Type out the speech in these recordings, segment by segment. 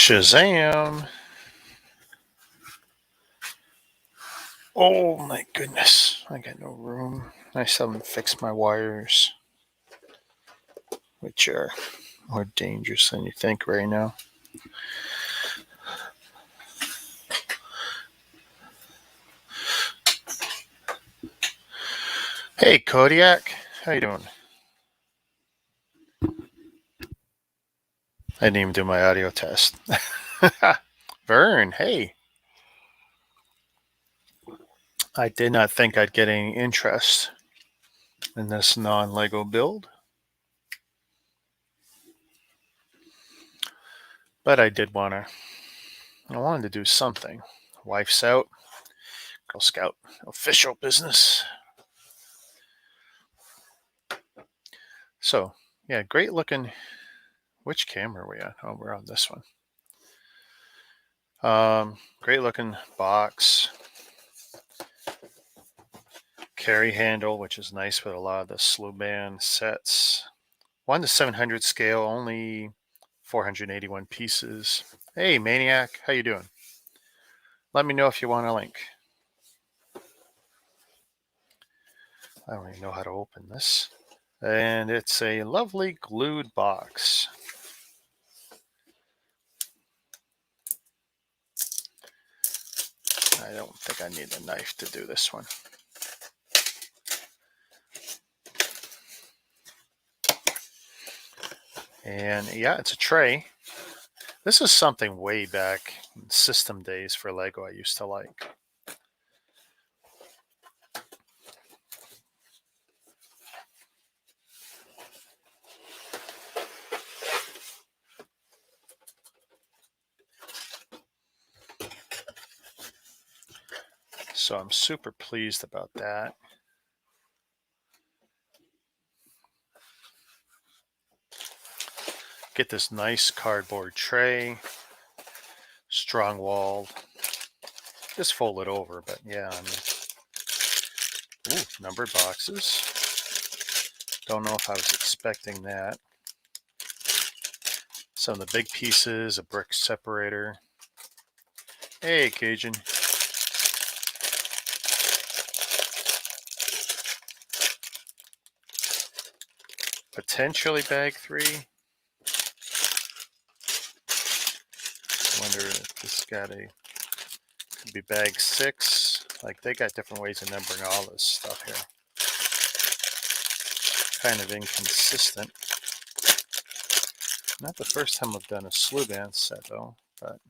Shazam! Oh my goodness, I got no room. I still haven't fixed my wires, which are more dangerous than you think right now. Hey Kodiak, how you doing? I didn't even do my audio test. Vern, hey. I did not think I'd get any interest in this non-Lego build, but I wanted to do something. Wife's out, Girl Scout official business. So, yeah, great looking. Which camera are we on? Oh, we're on this one. Great looking box. Carry handle, which is nice with a lot of the Sluban sets. 1:700 scale, only 481 pieces. Hey, Maniac, how you doing? Let me know if you want a link. I don't even know how to open this. And it's a lovely glued box. I don't think I need a knife to do this one. And yeah, it's a tray. This is something way back in system days for Lego I used to like. So I'm super pleased about that. Get this nice cardboard tray, strong walled. Just fold it over, but yeah, I mean, ooh, numbered boxes. Don't know if I was expecting that. Some of the big pieces, a brick separator. Hey, Cajun. Potentially bag 3. Wonder if this got could be bag 6. Like, they got different ways of numbering all this stuff here. Kind of inconsistent. Not the first time I've done a Sluban set though, but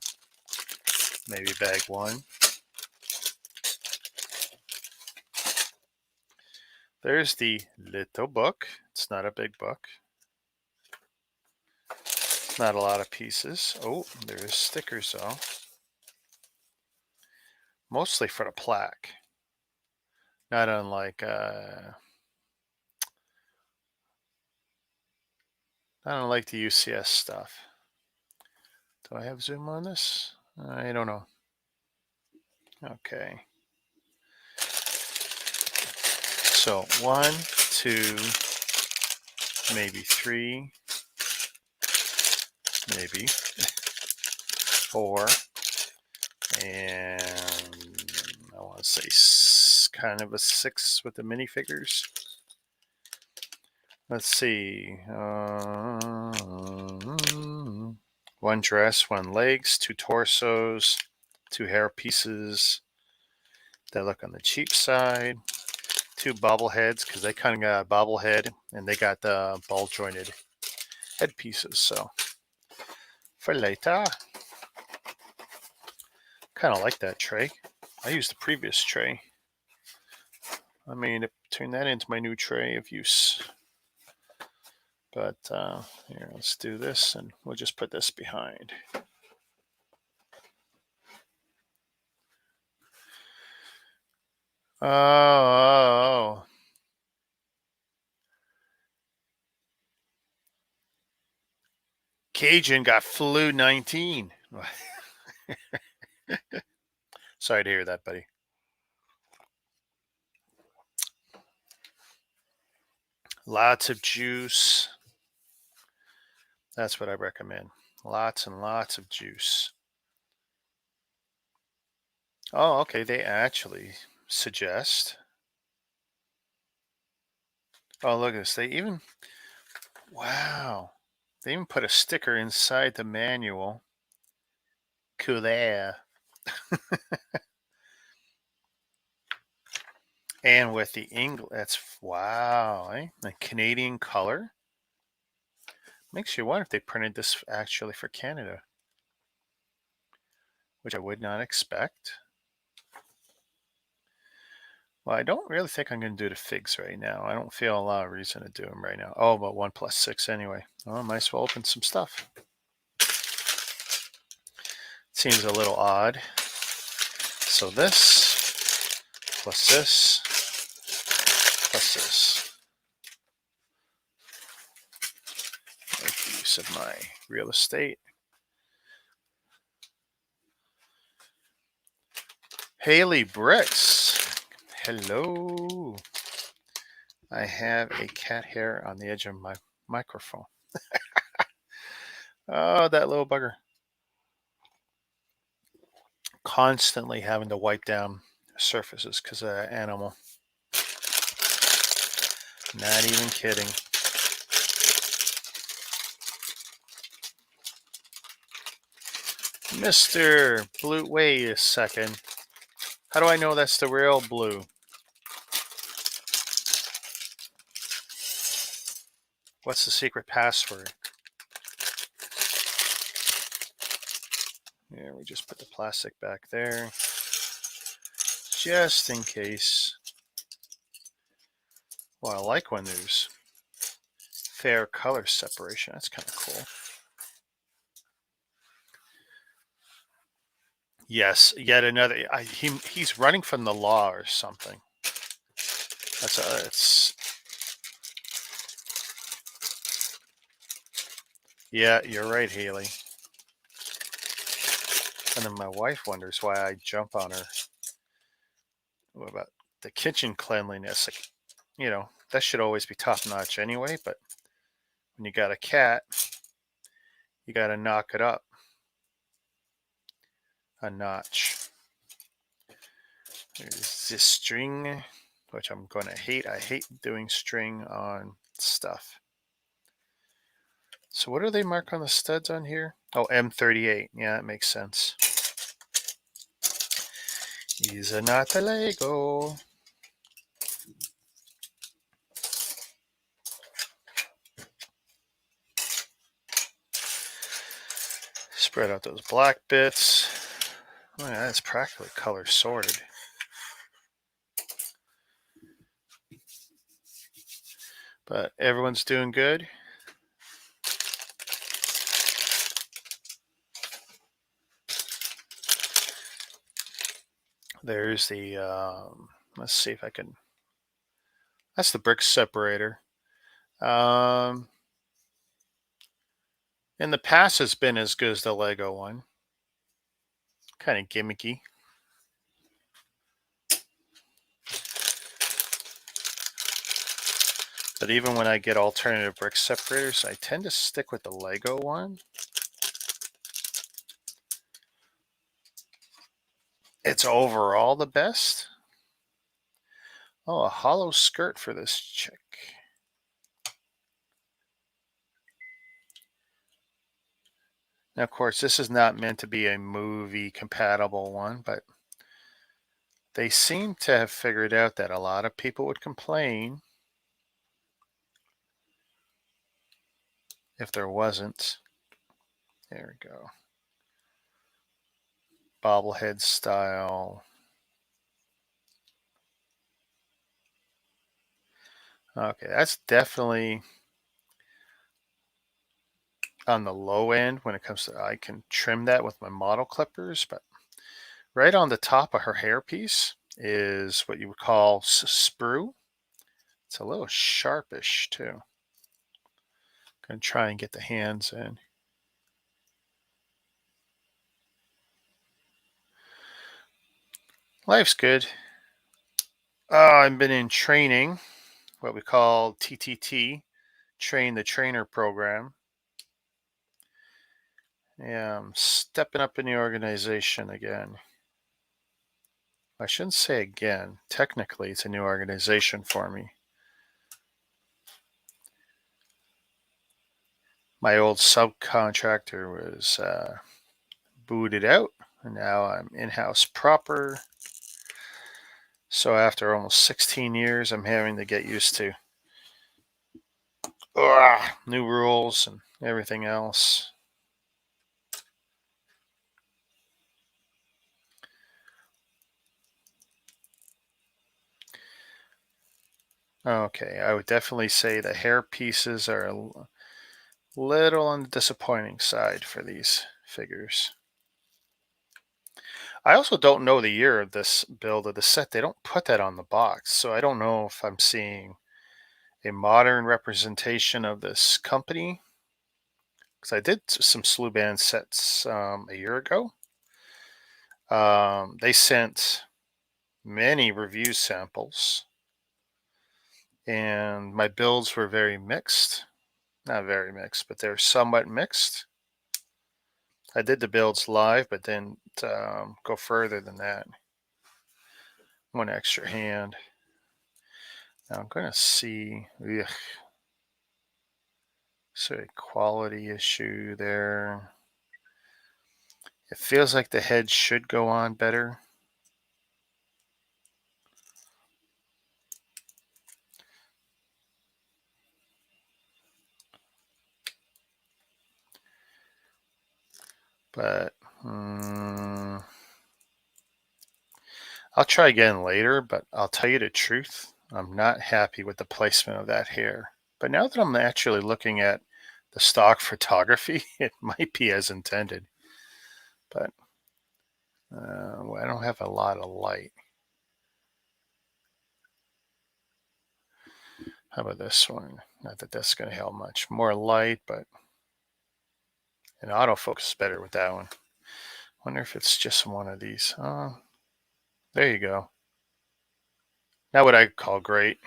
maybe bag 1. There's the little book. It's not a big book. Not a lot of pieces. Oh, there's stickers though. Mostly for the plaque. Not unlike the UCS stuff. Do I have zoom on this? I don't know. Okay. So 1, 2, maybe 3, maybe 4, and I want to say kind of a 6 with the minifigures. Let's see. 1 dress, 1 legs, 2 torsos, 2 hair pieces that look on the cheap side. 2 bobbleheads, because they kind of got a bobblehead and they got the ball jointed head pieces. So for later, kind of like that tray. I used the previous tray. I mean, turn that into my new tray of use. But here, let's do this, and we'll just put this behind. Oh. Cajun got flu 19. Sorry to hear that, buddy. Lots of juice. That's what I recommend. Lots and lots of juice. Oh, okay. They actually suggest. Oh, look at this. Wow. They even put a sticker inside the manual. Cool. And with the English, that's wow, eh? The Canadian color. Makes you wonder if they printed this actually for Canada, which I would not expect. Well, I don't really think I'm going to do the figs right now. I don't feel a lot of reason to do them right now. Oh, but 1+6 anyway. Oh, I might as well open some stuff. Seems a little odd. So this, plus this, plus this. Make use of my real estate. Haley Bricks. Hello. I have a cat hair on the edge of my microphone. Oh, that little bugger. Constantly having to wipe down surfaces because of that animal. Not even kidding. Mr. Blue, wait a second. How do I know that's the real blue? What's the secret password? Yeah, we just put the plastic back there. Just in case. Well, I like when there's fair color separation. That's kind of cool. Yes, yet another. He's running from the law or something. It's. Yeah, you're right, Haley. And then my wife wonders why I jump on her. What about the kitchen cleanliness? Like, that should always be top notch anyway. But when you got a cat, you got to knock it up a notch. There's this string, which I'm going to hate. I hate doing string on stuff. So what do they mark on the studs on here? Oh, M38. Yeah, that makes sense. These are not the Lego. Spread out those black bits. Oh, yeah, that's practically color sorted. But everyone's doing good. There's the, let's see if I can, that's the brick separator. In the past, it's been as good as the Lego one. Kind of gimmicky. But even when I get alternative brick separators, I tend to stick with the Lego one. It's overall the best. Oh, a hollow skirt for this chick. Now, of course, this is not meant to be a movie compatible one, but they seem to have figured out that a lot of people would complain if there wasn't. There we go. Bobblehead style. Okay, that's definitely on the low end when it comes to, I can trim that with my model clippers, but right on the top of her hairpiece is what you would call sprue. It's a little sharpish too. Gonna try and get the hands in. Life's good. I've been in training, what we call TTT, Train the Trainer program. Yeah, I'm stepping up in the organization again. I shouldn't say again. Technically, it's a new organization for me. My old subcontractor was booted out, and now I'm in-house proper. So after almost 16 years, I'm having to get used to new rules and everything else. Okay, I would definitely say the hair pieces are a little on the disappointing side for these figures. I also don't know the year of this build of the set. They don't put that on the box, so I don't know if I'm seeing a modern representation of this company. Because I did some Sluban sets a year ago. They sent many review samples, and my builds were very mixed. Not very mixed, but they're somewhat mixed. I did the builds live, but didn't go further than that. One extra hand. Now I'm going to see. Ugh, so a quality issue there. It feels like the head should go on better. But I'll try again later, but I'll tell you the truth. I'm not happy with the placement of that hair. But now that I'm actually looking at the stock photography, it might be as intended. But I don't have a lot of light. How about this one? Not that that's going to help much. More light, but an autofocus is better with that one. Wonder if it's just one of these. There you go. Not what I call great.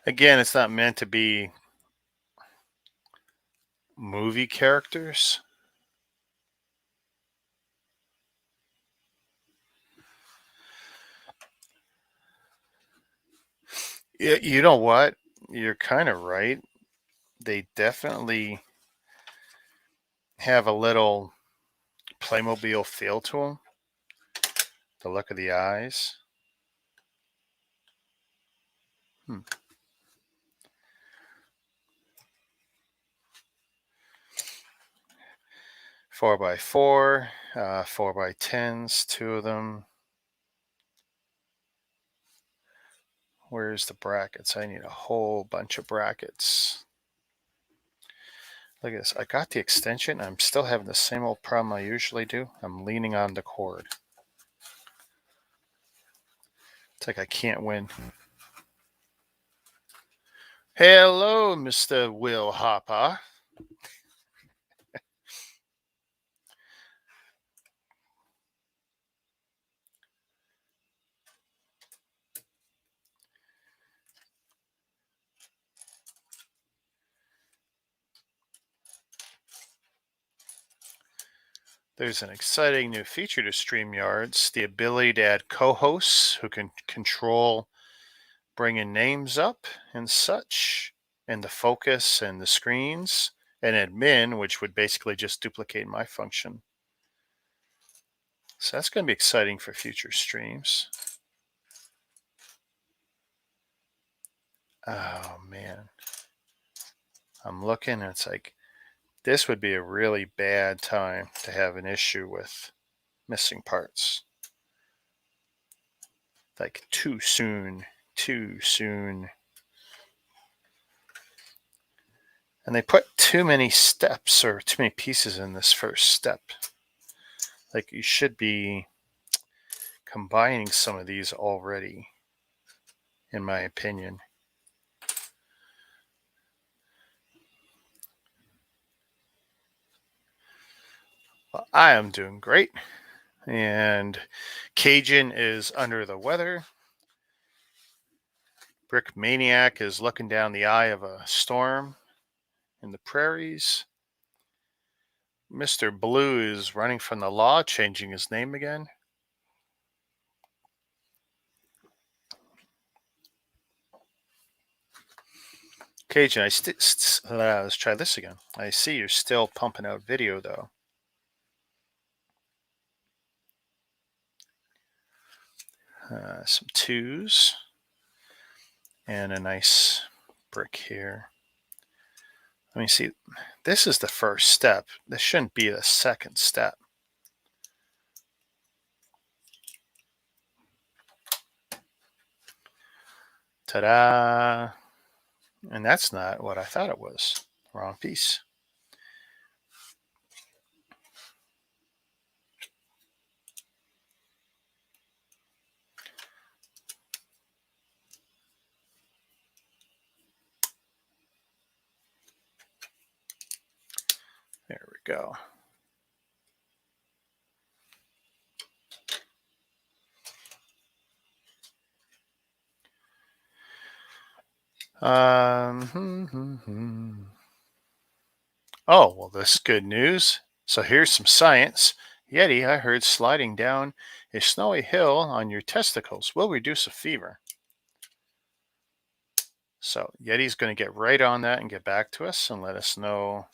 Again, it's not meant to be movie characters. You know what? You're kind of right. They definitely have a little Playmobil feel to them. The look of the eyes. 4x4, 4x10s, two of them. Where's the brackets? I need a whole bunch of brackets. Look at this. I got the extension. I'm still having the same old problem I usually do. I'm leaning on the cord. It's like I can't win. Hello, Mr. Will Hopper. There's an exciting new feature to StreamYards, the ability to add co-hosts who can control bringing names up and such, and the focus and the screens, and admin, which would basically just duplicate my function. So that's going to be exciting for future streams. Oh, man. I'm looking, and it's like, this would be a really bad time to have an issue with missing parts. Like, too soon. And they put too many steps or too many pieces in this first step. Like, you should be combining some of these already, in my opinion. Well, I am doing great. And Cajun is under the weather. Brick Maniac is looking down the eye of a storm in the prairies. Mr. Blue is running from the law, changing his name again. Cajun, let's try this again. I see you're still pumping out video, though. Some twos. And a nice brick here. Let me see. This is the first step. This shouldn't be the second step. Ta-da! And that's not what I thought it was. Wrong piece. There we go. Oh, well, this is good news. So here's some science. Yeti, I heard sliding down a snowy hill on your testicles will reduce a fever. So Yeti's going to get right on that and get back to us and let us know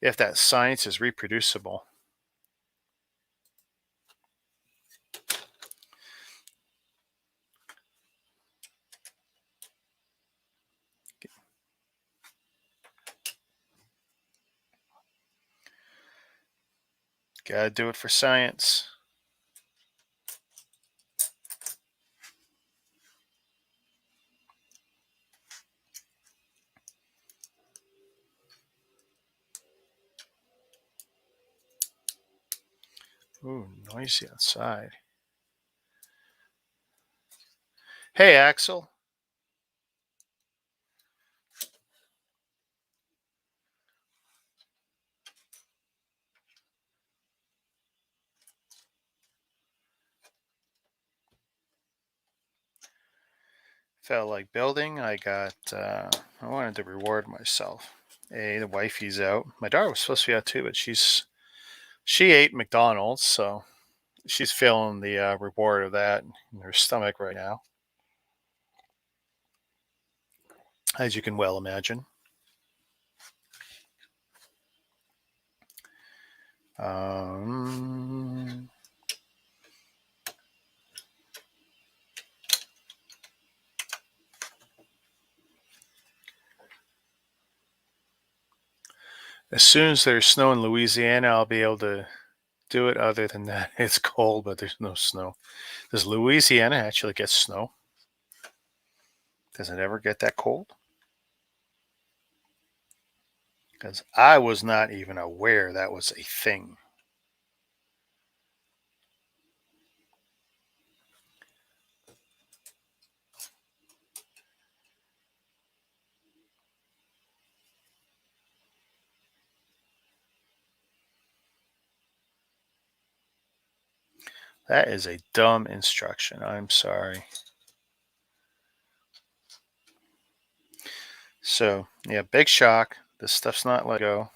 if that science is reproducible. Gotta do it for science. Ooh, noisy outside. Hey, Axel. Felt like building. I wanted to reward myself. The wifey's out. My daughter was supposed to be out too, but she ate McDonald's, so she's feeling the reward of that in her stomach right now, as you can well imagine. As soon as there's snow in Louisiana, I'll be able to do it. Other than that, it's cold, but there's no snow. Does Louisiana actually get snow? Does it ever get that cold? Because I was not even aware that was a thing. That is a dumb instruction. I'm sorry. So, yeah, big shock. This stuff's not let go.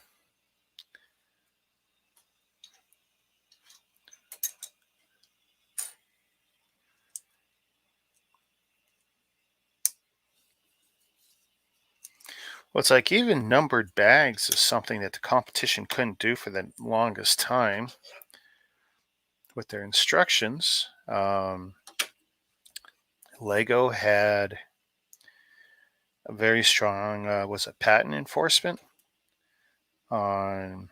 Well, it's like even numbered bags is something that the competition couldn't do for the longest time with their instructions. Lego had a very strong, patent enforcement on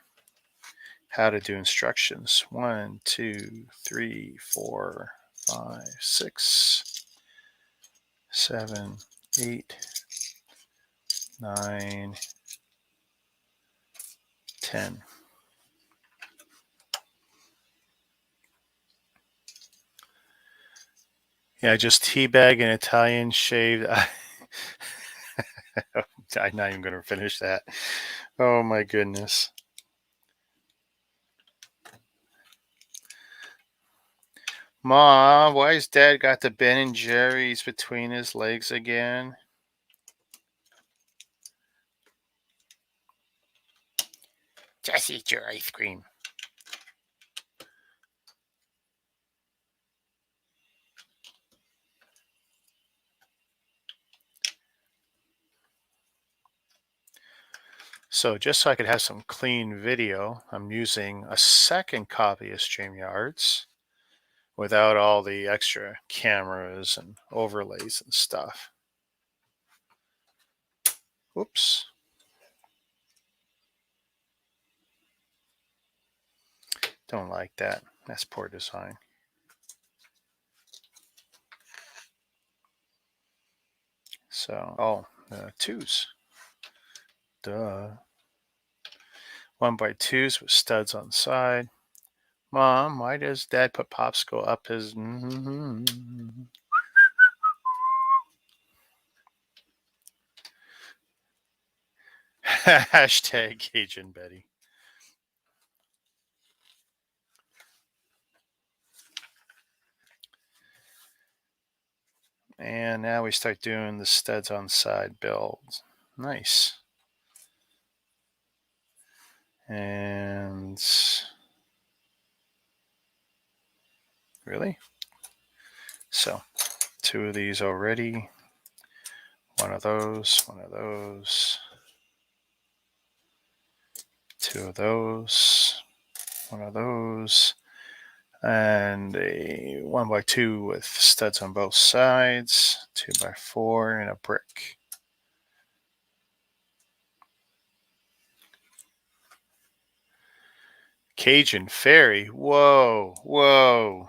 how to do instructions. 1, 2, 3, 4, 5, 6, 7, 8, 9, 10. Yeah, just teabag and Italian shaved. I'm not even going to finish that. Oh my goodness. Mom, why has Dad got the Ben and Jerry's between his legs again? Just eat your ice cream. So just so I could have some clean video, I'm using a second copy of StreamYards without all the extra cameras and overlays and stuff. Oops. Don't like that. That's poor design. So, twos. Duh. 1x2s with studs on the side. Mom, why does Dad put popsicle up his... Hashtag Cajun Betty. And now we start doing the studs on the side builds. Nice. And really? So 2 of these already. 1 of those, 1 of those. 2 of those, 1 of those. And a 1x2 with studs on both sides. 2x4 and a brick. Cajun Fairy. Whoa, whoa,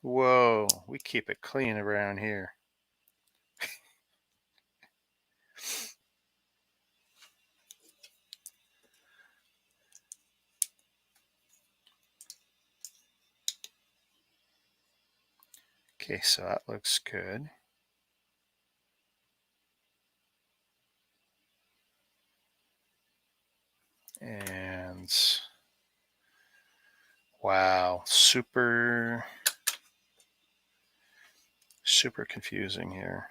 whoa. We keep it clean around here. Okay, so that looks good. And wow, super confusing here.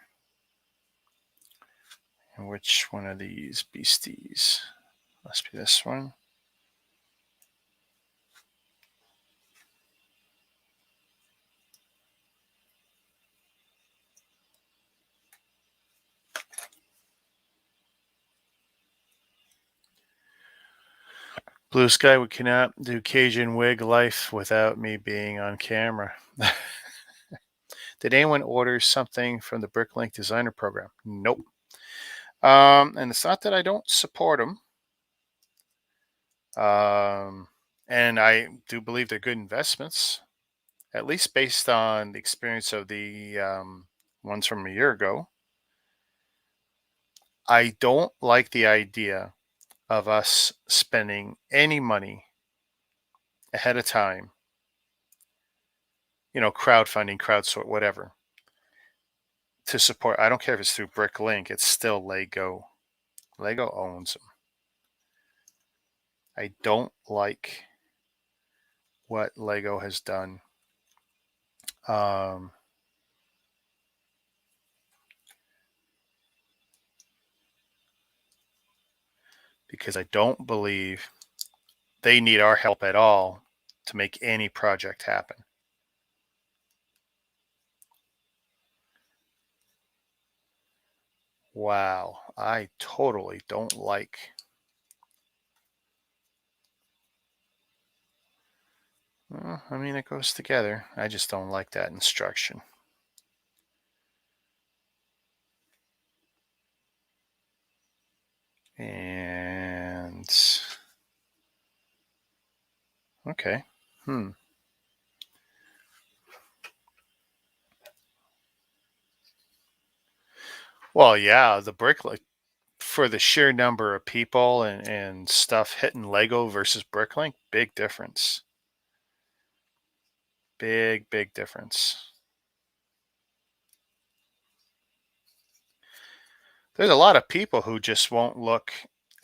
And which one of these beasties? Must be this one. Blue Sky, we cannot do Cajun wig life without me being on camera. Did anyone order something from the Bricklink Designer Program? Nope. And it's not that I don't support them. And I do believe they're good investments, at least based on the experience of the ones from a year ago. I don't like the idea of us spending any money ahead of time, crowdfunding, crowdsource, whatever, to support. I don't care if it's through Bricklink, it's still Lego. Lego owns them. I don't like what Lego has done. Because I don't believe they need our help at all to make any project happen. Wow, I totally don't like. Well, I mean, it goes together. I just don't like that instruction. And okay. Well, yeah, the Bricklink, for the sheer number of people and stuff hitting Lego versus Bricklink, big difference. Big difference. There's a lot of people who just won't look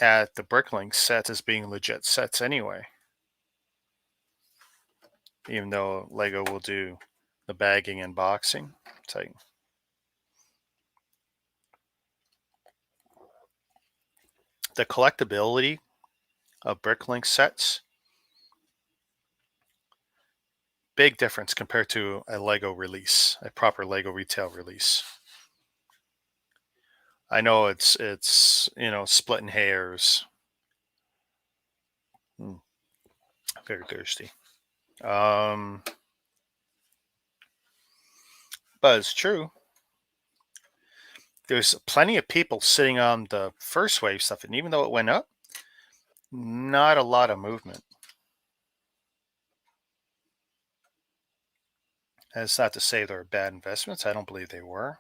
at the Bricklink sets as being legit sets anyway. Even though Lego will do the bagging and boxing. It's like, the collectability of Bricklink sets, big difference compared to a Lego release, a proper Lego retail release. I know it's splitting hairs. Very thirsty. But it's true. There's plenty of people sitting on the first wave stuff, and even though it went up, not a lot of movement. That's not to say they're bad investments. I don't believe they were.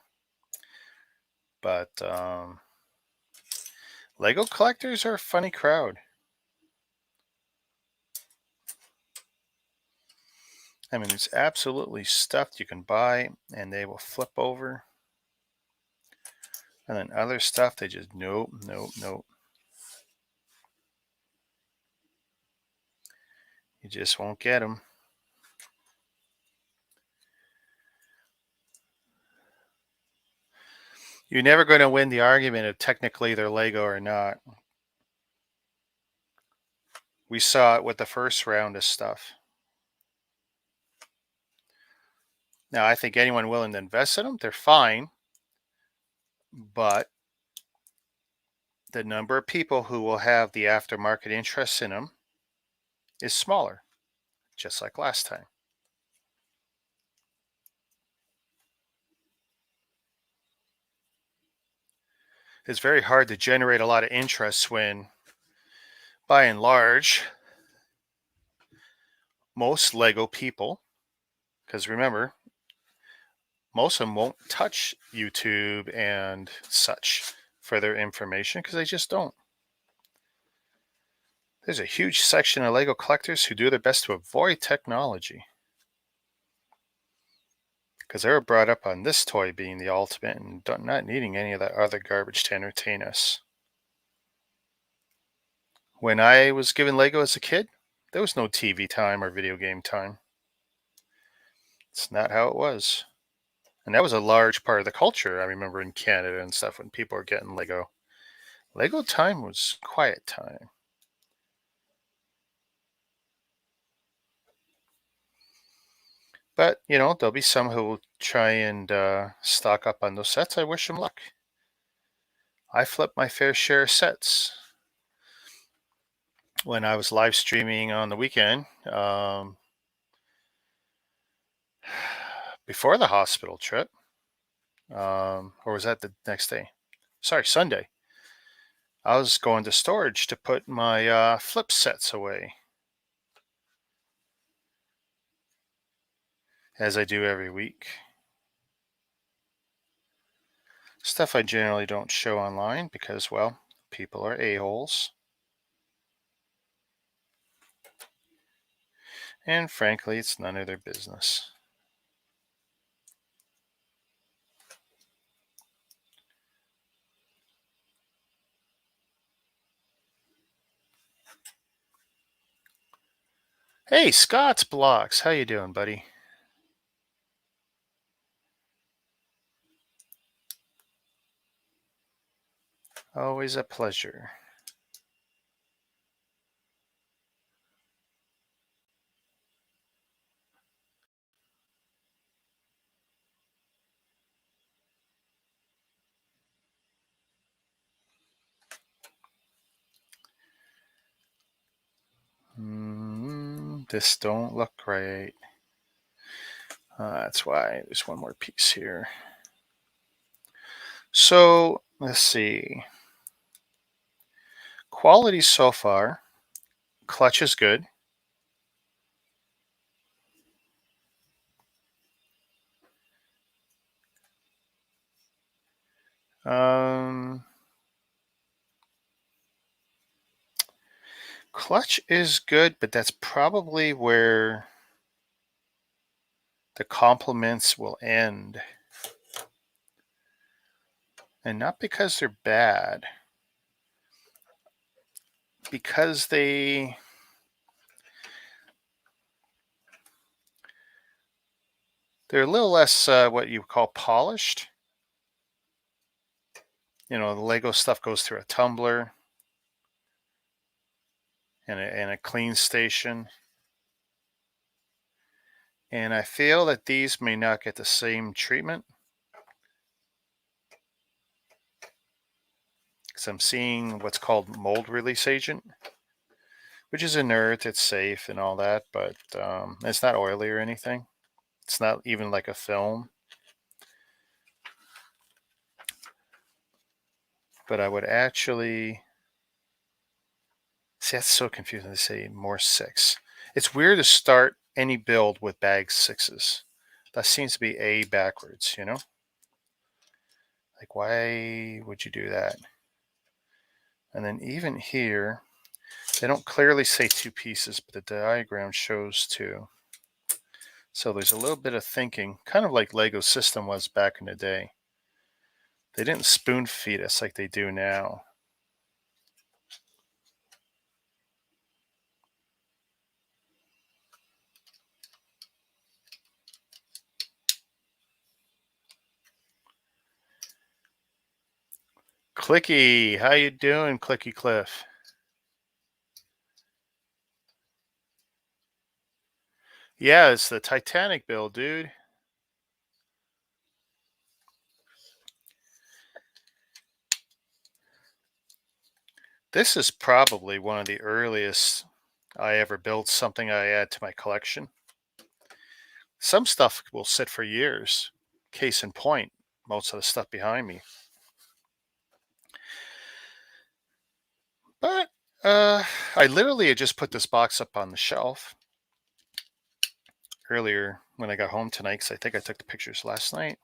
But Lego collectors are a funny crowd. I mean, there's absolutely stuff you can buy and they will flip over. And then other stuff, they just, nope, nope, nope. You just won't get them. You're never going to win the argument of technically they're Lego or not. We saw it with the first round of stuff. Now, I think anyone willing to invest in them, they're fine. But the number of people who will have the aftermarket interest in them is smaller, just like last time. It's very hard to generate a lot of interest when, by and large, most Lego people, because remember, most of them won't touch YouTube and such for their information because they just don't. There's a huge section of Lego collectors who do their best to avoid technology because they were brought up on this toy being the ultimate and not needing any of that other garbage to entertain us. When I was given Lego as a kid, there was no TV time or video game time. It's not how it was. And that was a large part of the culture, I remember, in Canada and stuff when people were getting Lego. Lego time was quiet time. But, there'll be some who will try and stock up on those sets. I wish them luck. I flipped my fair share of sets. When I was live streaming on the weekend, before the hospital trip, or was that the next day? Sorry, Sunday. I was going to storage to put my flip sets away, as I do every week. Stuff I generally don't show online because, well, people are a-holes. And frankly, it's none of their business. Hey, Scott's Blocks. How you doing, buddy? Always a pleasure. This don't look right. That's why there's one more piece here. So, let's see. Quality so far. Clutch is good. Clutch is good, but that's probably where the compliments will end. And not because they're bad, because They're a little less what you call polished. You know, the Lego stuff goes through a tumbler and a clean station. And I feel that these may not get the same treatment because I'm seeing what's called mold release agent, which is inert, it's safe and all that, but it's not oily or anything. It's not even like a film. But I would actually see, that's so confusing. They say more 6. It's weird to start any build with bag 6s. That seems to be A backwards, you know? Like, why would you do that? And then even here, they don't clearly say 2 pieces, but the diagram shows 2. So there's a little bit of thinking, kind of like Lego System was back in the day. They didn't spoon feed us like they do now. Clicky, how you doing, Clicky Cliff? Yeah, it's the Titanic build, dude. This is probably one of the earliest I ever built something I add to my collection. Some stuff will sit for years. Case in point, most of the stuff behind me. But I literally had just put this box up on the shelf earlier when I got home tonight because I think I took the pictures last night.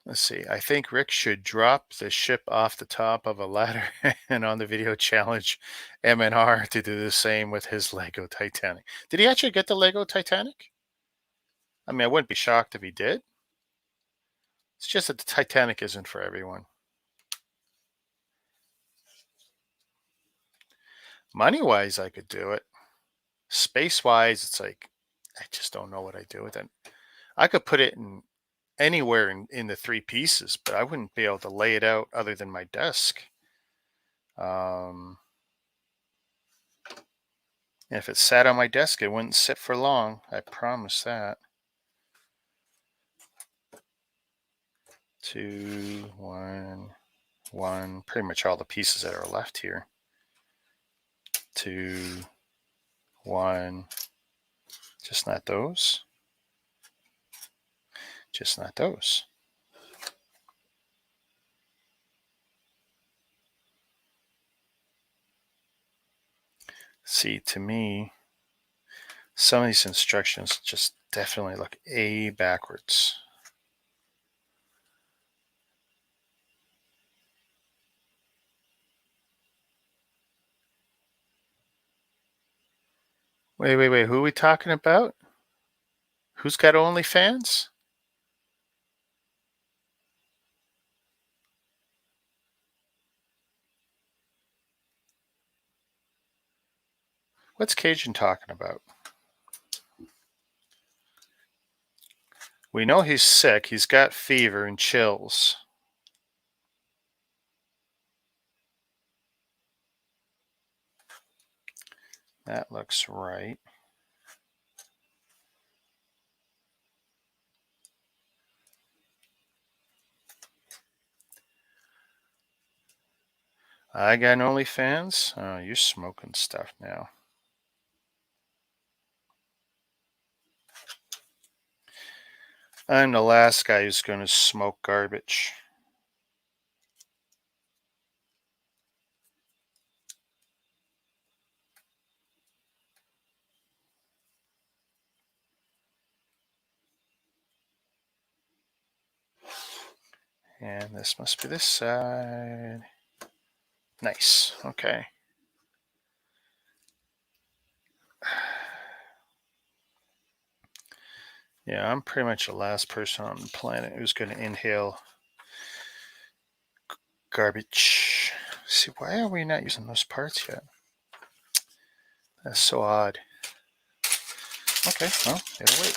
Let's see. I think Rick should drop the ship off the top of a ladder and on the video challenge MNR to do the same with his Lego Titanic. Did he actually get the Lego Titanic? I mean, I wouldn't be shocked if he did. It's just that the Titanic isn't for everyone. Money-wise, I could do it. Space-wise, it's like, I just don't know what I do with it. I could put it in anywhere in the 3 pieces, but I wouldn't be able to lay it out other than my desk. If it sat on my desk, it wouldn't sit for long. I promise that. 2, 1, 1. Pretty much all the pieces that are left here. 2, 1. Just not those. Just not those. See, to me, some of these instructions just definitely look A backwards. Wait. Who are we talking about? Who's got OnlyFans? What's Cajun talking about? We know he's sick. He's got fever and chills. That looks right. I got an OnlyFans? Oh, you're smoking stuff now. I'm the last guy who's going to smoke garbage. And this must be this side. Nice. Okay. Yeah, I'm pretty much the last person on the planet who's going to inhale garbage. See, why are we not using those parts yet? That's so odd. Okay, well, it'll wait.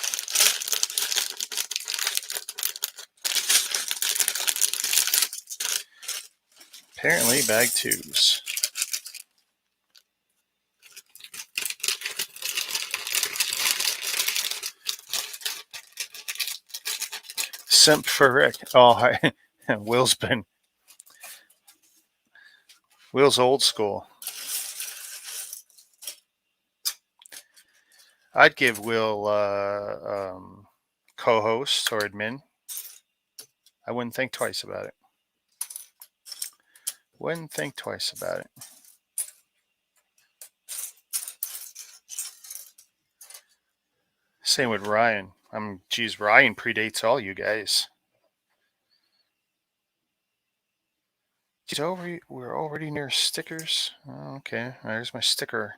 Apparently, bag twos. Simp for Rick. Oh, hi. Will's old school. I'd give Will co-host or admin. I wouldn't think twice about it. Wouldn't think twice about it. Same with Ryan. Geez, Ryan predates all you guys. We're already near stickers. Okay, there's my sticker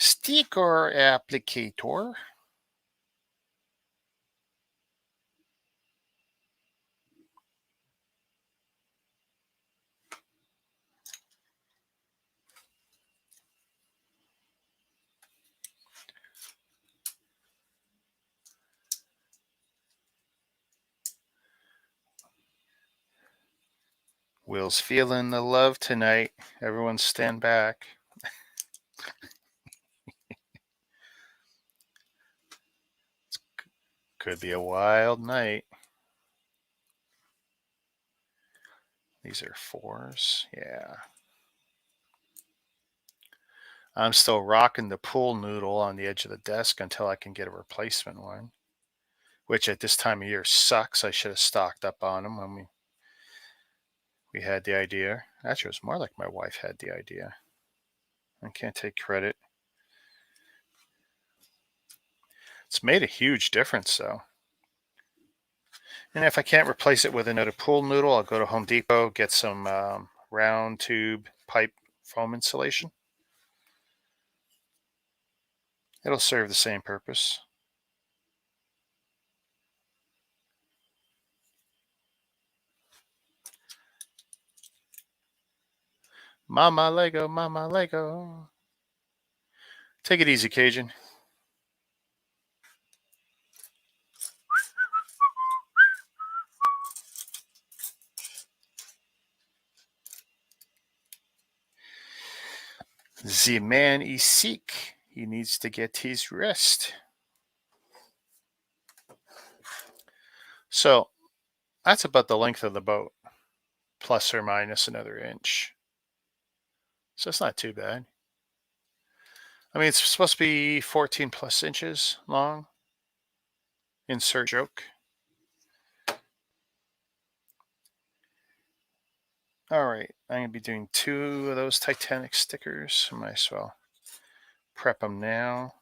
applicator. Will's feeling the love tonight. Everyone stand back. Could be a wild night. These are fours. Yeah. I'm still rocking the pool noodle on the edge of the desk until I can get a replacement one, which at this time of year sucks. I should have stocked up on them when we had the idea. Actually, it was more like my wife had the idea. I can't take credit. It's made a huge difference, though. And if I can't replace it with another pool noodle, I'll go to Home Depot, get some round tube pipe foam insulation. It'll serve the same purpose. Mama Lego, Mama Lego. Take it easy, Cajun. The man is sick. He needs to get his rest. So that's about the length of the boat, plus or minus another inch. So it's not too bad. I mean, it's supposed to be 14 plus inches long. Insert joke. All right, I'm going to be doing 2 of those Titanic stickers. Might as well prep them now.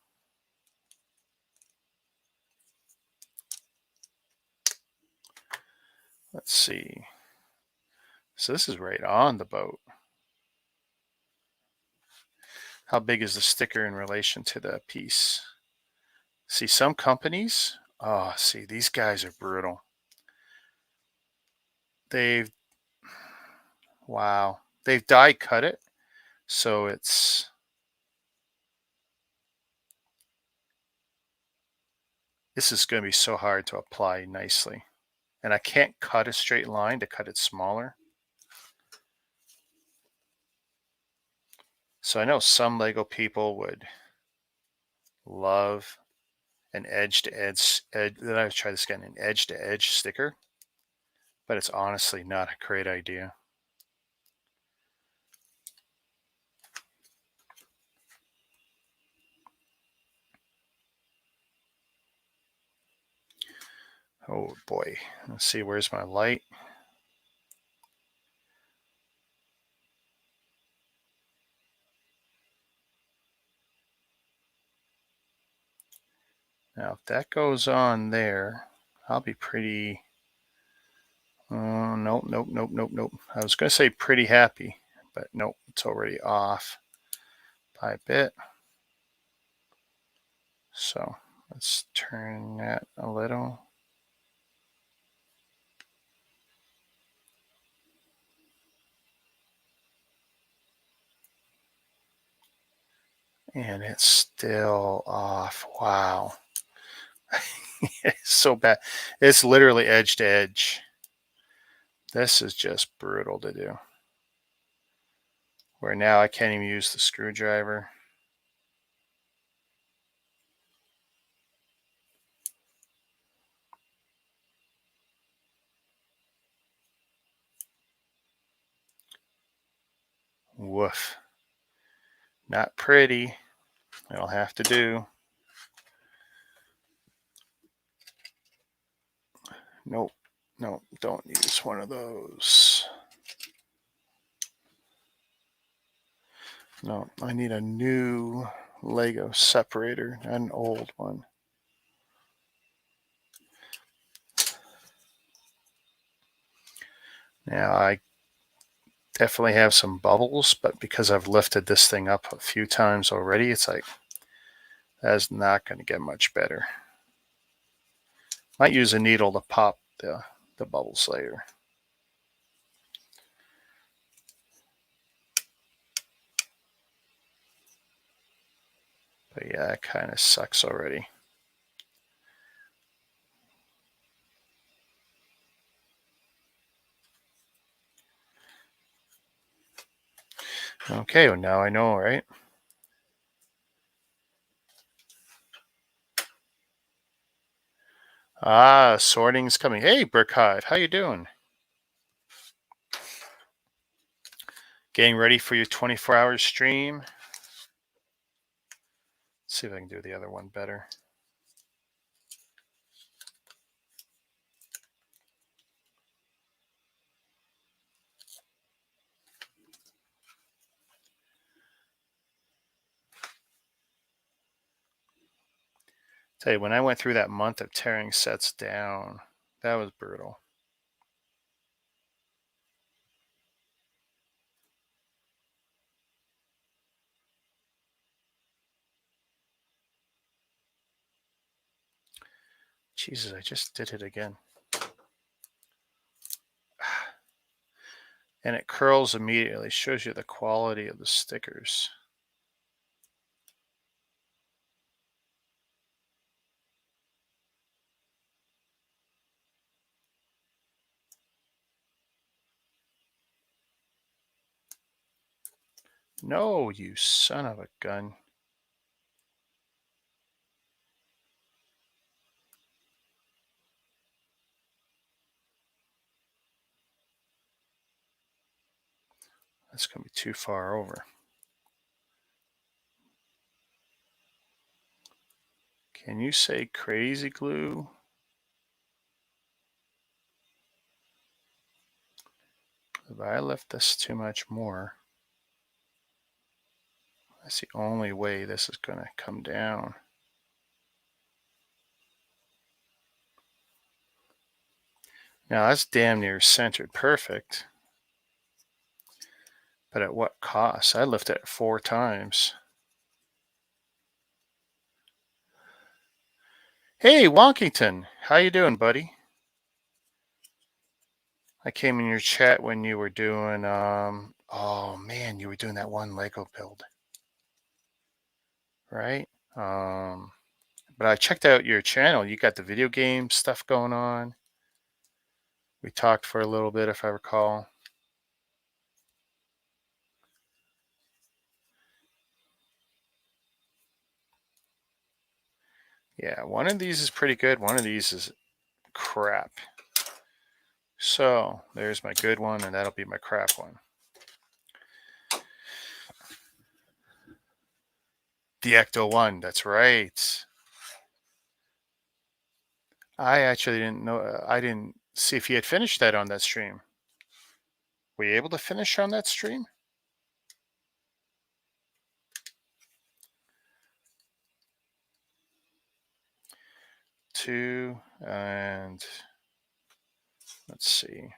Let's see. So this is right on the boat. How big is the sticker in relation to the piece? See, some companies, see, these guys are brutal. They've die cut it, so this is going to be so hard to apply nicely. And I can't cut a straight line to cut it smaller. So I know some Lego people would love an edge-to-edge, then I would try this again, an edge-to-edge sticker, but it's honestly not a great idea. Oh boy, let's see, where's my light? Now, if that goes on there, I'll be pretty, nope. I was going to say pretty happy, but nope, it's already off by a bit. So let's turn that a little. And it's still off. Wow. It's so bad. It's literally edge to edge. This is just brutal to do. Where now I can't even use the screwdriver. Woof. Not pretty. It'll have to do. Nope. Nope. Don't use one of those. No, I need a new Lego separator, not an old one. Now I definitely have some bubbles, but because I've lifted this thing up a few times already, it's like, that's not going to get much better. Might use a needle to pop the bubbles later. But yeah, that kind of sucks already. Okay, well now I know, right? Ah, sorting's coming. Hey, Brick Hive, how you doing? Getting ready for your 24-hour stream. Let's see if I can do the other one better. Tell you, when I went through that month of tearing sets down, that was brutal. Jesus, I just did it again. And it curls immediately. Shows you the quality of the stickers. No, you son of a gun. That's going to be too far over. Can you say crazy glue? If I lift this too much more, that's the only way this is going to come down. Now that's damn near centered perfect. But at what cost? I lifted it 4 times. Hey, Wonkington, how you doing, buddy? I came in your chat when you were doing, oh man, you were doing that one Lego build, right? But I checked out your channel. You got the video game stuff going on. We talked for a little bit, if I recall. Yeah, one of these is pretty good. One of these is crap. So there's my good one, and that'll be my crap one. The Ecto 1, that's right. I actually didn't know. I didn't see if you had finished that on that stream. Were you able to finish on that stream? 2, and let's see.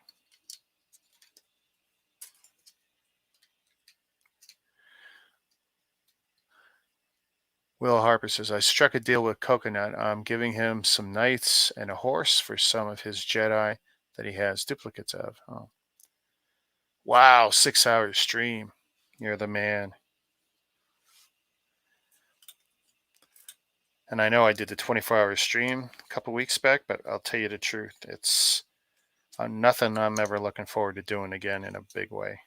Will Harper says, I struck a deal with Coconut. I'm giving him some knights and a horse for some of his Jedi that he has duplicates of. Oh. Wow, 6-hour stream. You're the man. And I know I did the 24-hour stream a couple weeks back, but I'll tell you the truth. It's nothing I'm ever looking forward to doing again in a big way.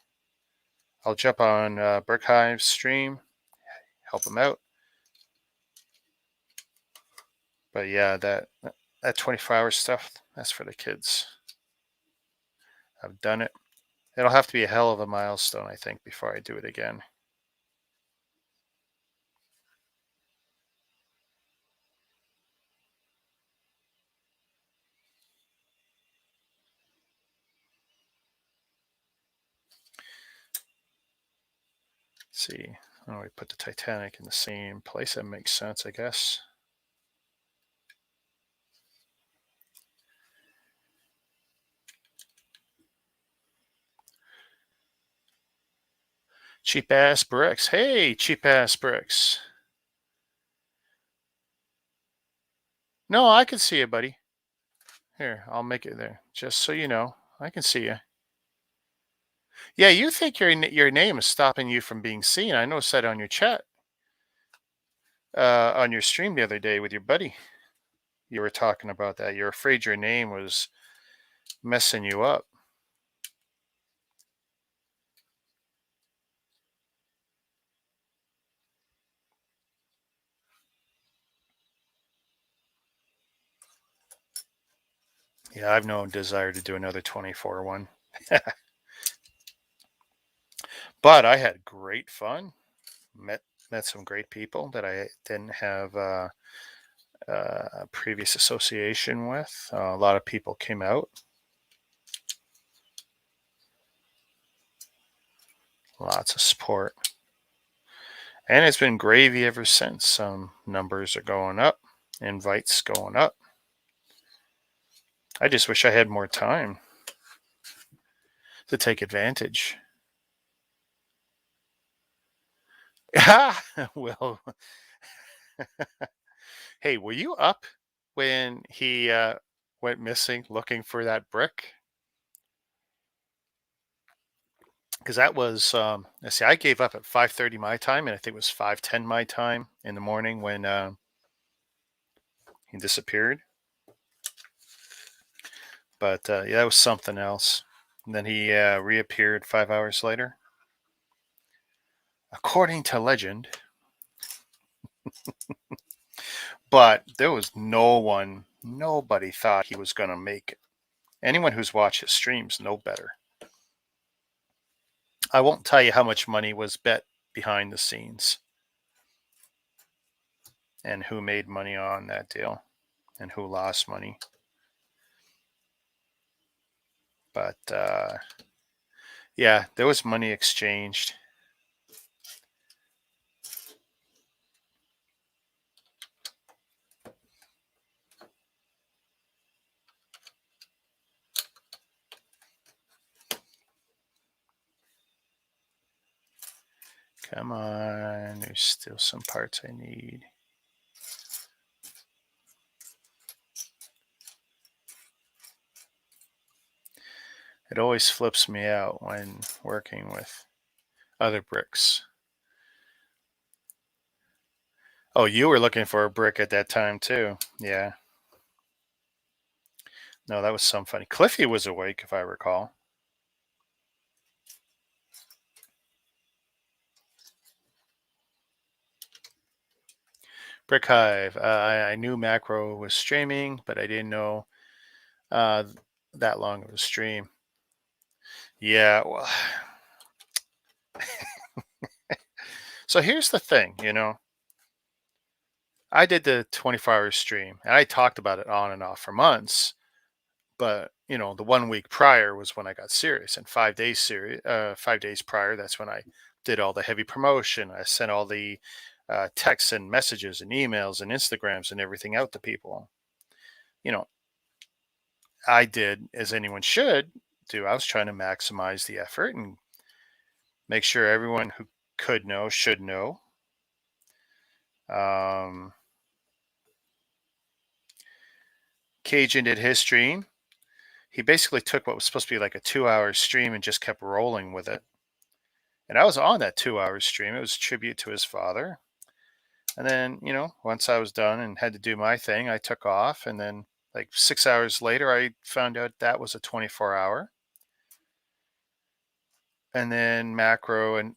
I'll jump on Brick Hive's stream, help them out. But yeah, that 24-hour stuff, that's for the kids. I've done it. It'll have to be a hell of a milestone, I think, before I do it again. Let's see. Oh, we put the Titanic in the same place. That makes sense, I guess. Cheap ass bricks. Hey, cheap ass bricks. No, I can see you, buddy. Here, I'll make it there. Just so you know, I can see you. Yeah, you think your name is stopping you from being seen. I noticed that on your chat, on your stream the other day with your buddy. You were talking about that. You're afraid your name was messing you up. Yeah, I've no desire to do another 24 one. But I had great fun. Met some great people that I didn't have a previous association with. A lot of people came out. Lots of support. And it's been gravy ever since. Numbers are going up, invites going up. I just wish I had more time to take advantage. Well, hey, were you up when he went missing looking for that brick? Because that was, let's see, I gave up at 5:30 my time, and I think it was 5:10 my time in the morning when he disappeared. But yeah, that was something else. And then he reappeared 5 hours later. According to legend. But there was nobody thought he was going to make it. Anyone who's watched his streams know better. I won't tell you how much money was bet behind the scenes and who made money on that deal and who lost money. But yeah, there was money exchanged. Come on, there's still some parts I need. It always flips me out when working with other bricks. Oh, you were looking for a brick at that time too. Yeah. No, that was some funny. Cliffy was awake, if I recall. Brick Hive. I knew Macro was streaming, but I didn't know that long of a stream. Yeah. Well, so here's the thing, I did the 24-hour stream, and I talked about it on and off for months. But the 1 week prior was when I got serious, and 5 days prior, that's when I did all the heavy promotion. I sent all the texts and messages and emails and Instagrams and everything out to people. I did as anyone should do. I was trying to maximize the effort and make sure everyone who could know should know. Cajun did his stream. He basically took what was supposed to be like a 2-hour stream and just kept rolling with it. And I was on that 2-hour stream. It was a tribute to his father. And then, once I was done and had to do my thing, I took off. And then, like 6 hours later, I found out that was a 24-hour. And then Macro and